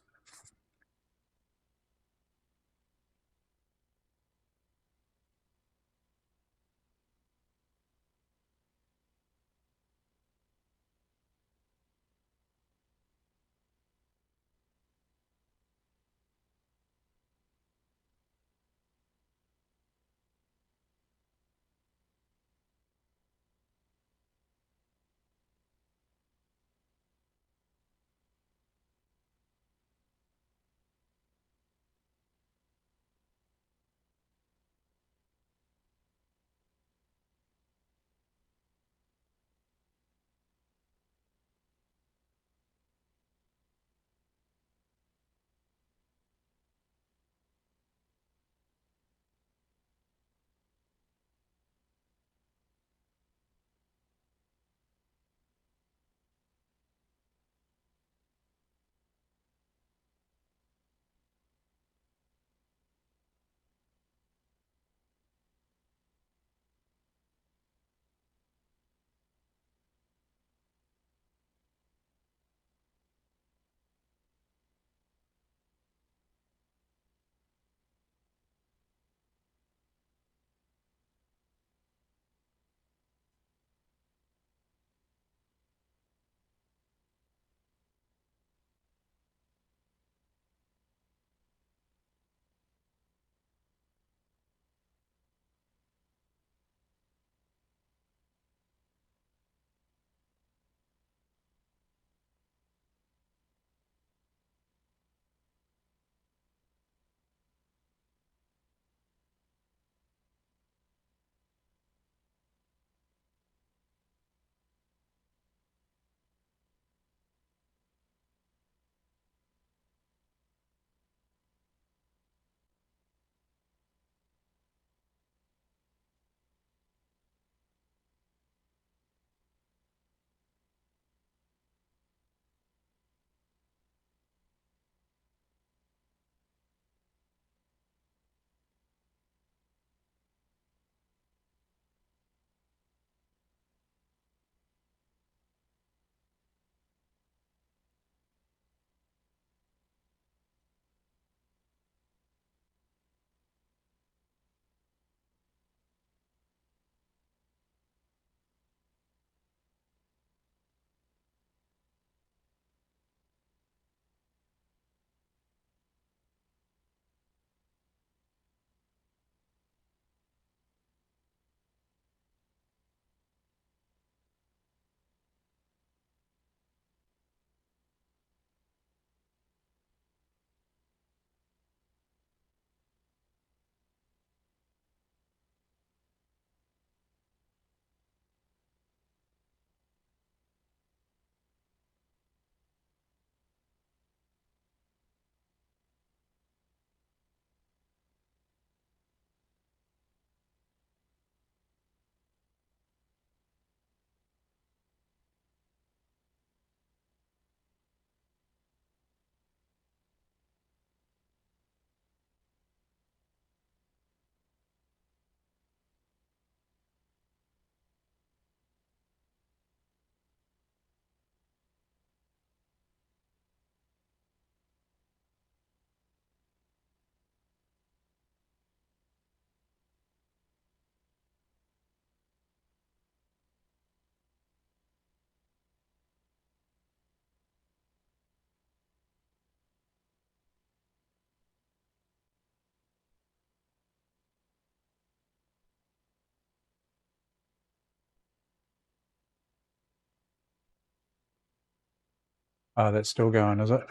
Oh, that's still going, is it?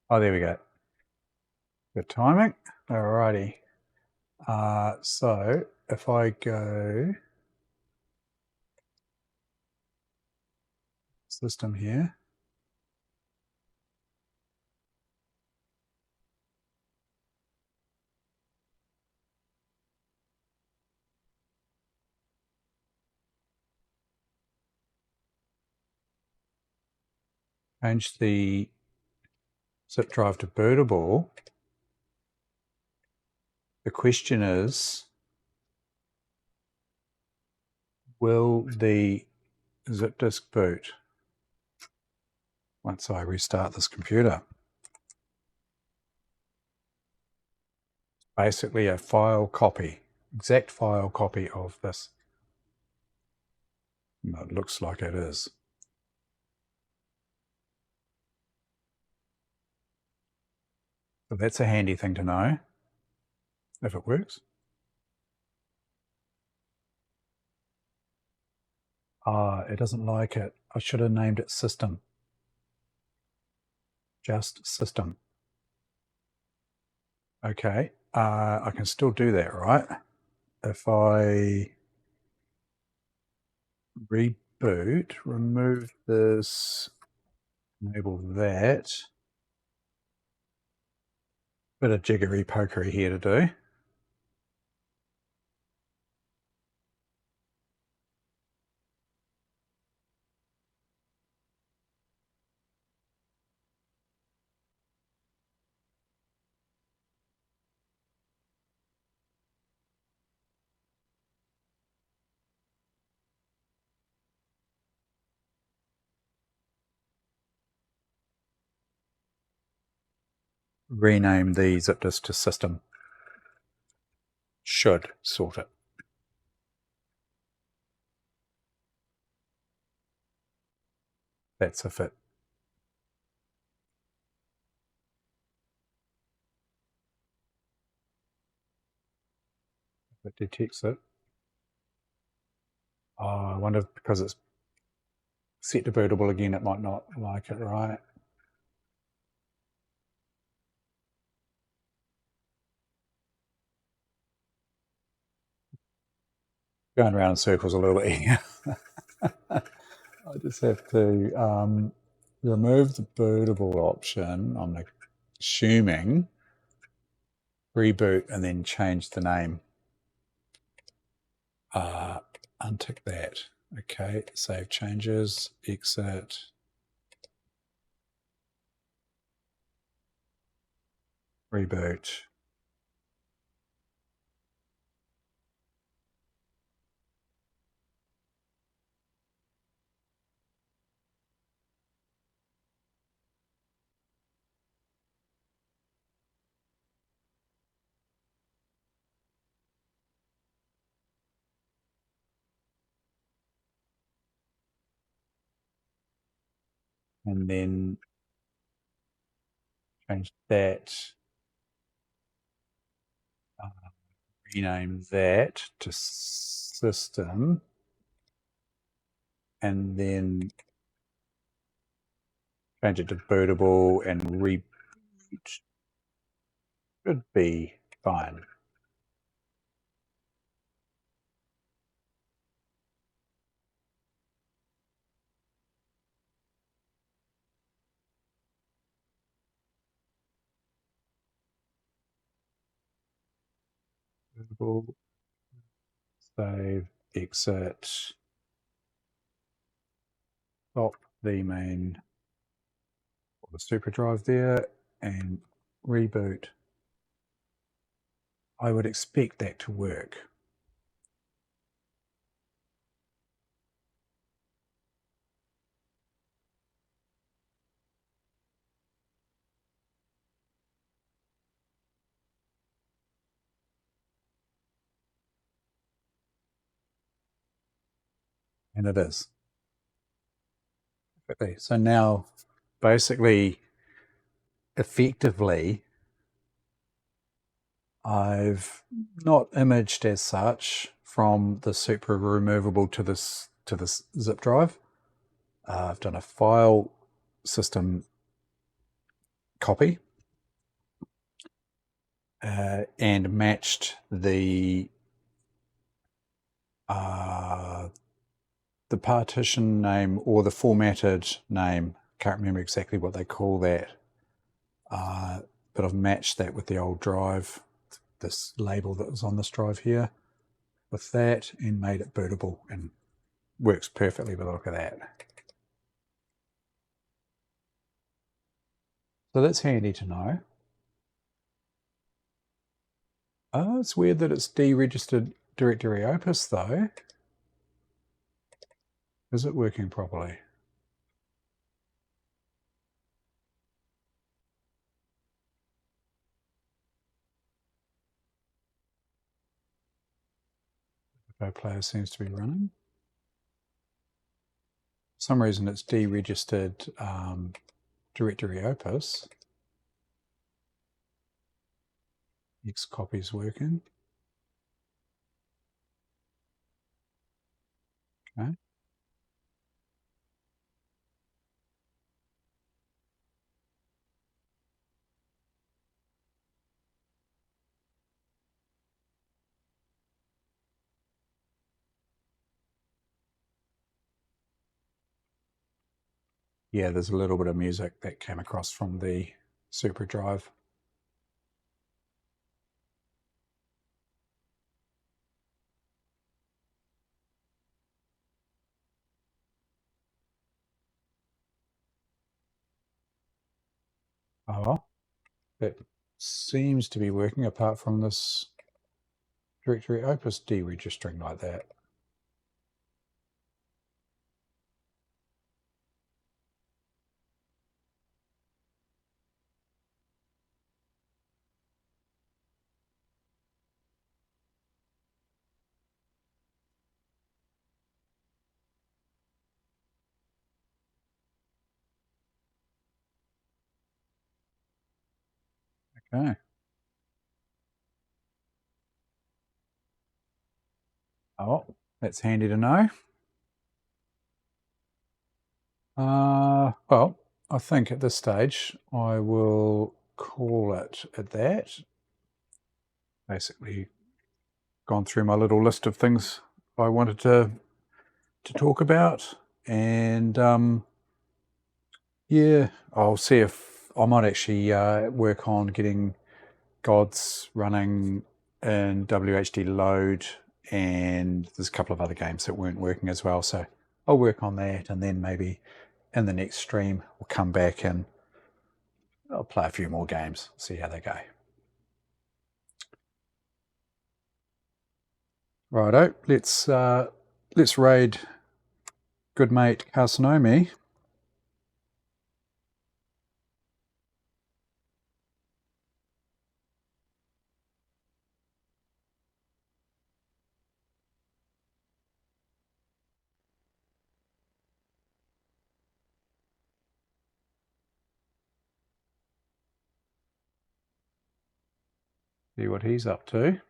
Oh, there we go. Good timing. Alrighty. So if I go system here, change the zip drive to bootable. The question is, will the zip disk boot once I restart this computer? Basically a file copy, exact file copy of this. It looks like it is. So that's a handy thing to know if it works. It doesn't like it. I should have named it system. Just system. Okay, I can still do that, right? If I reboot, remove this, enable that. Bit of jiggery pokery here to do. Rename the zip disk to system. Should sort it. That's if it detects it. I wonder if because it's set to bootable again, it might not like it, right? Going around in circles a little bit here. I just have to remove the bootable option. I'm assuming reboot and then change the name. Untick that. Okay, save changes, exit. Reboot. And then change that. Rename that to system. And then change it to bootable and reboot. Should be fine. Bootable, save, exit, stop the main or the SupraDrive there and reboot. I would expect that to work. And it is. Okay, so now basically, effectively, I've not imaged as such from the Supra removable to this zip drive. I've done a file system copy and matched the partition name or the formatted name. Can't remember exactly what they call that, but I've matched that with the old drive, this label that was on this drive here, with that, and made it bootable, and works perfectly by the look of that. So that's handy to know. Oh, it's weird that it's deregistered directory opus though. Is it working properly? The player seems to be running. For some reason it's deregistered directory opus. Xcopy's working. Okay. Yeah, there's a little bit of music that came across from the SupraDrive. Oh, it seems to be working apart from this directory opus deregistering like that. Okay. Oh, that's handy to know. Well, I think at this stage I will call it at that. Basically gone through my little list of things I wanted to talk about, and yeah, I'll see if I might actually work on getting Gods running in WHD load, and there's a couple of other games that weren't working as well, so I'll work on that, and then maybe in the next stream we'll come back and I'll play a few more games, see how they go. Righto, let's raid good mate Carsinomi. See what he's up to.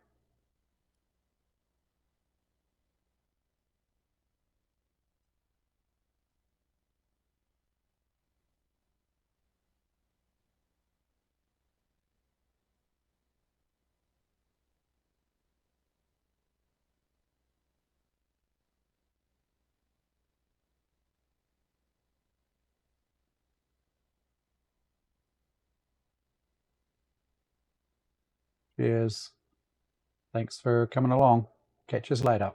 Cheers. Thanks for coming along. Catch us later.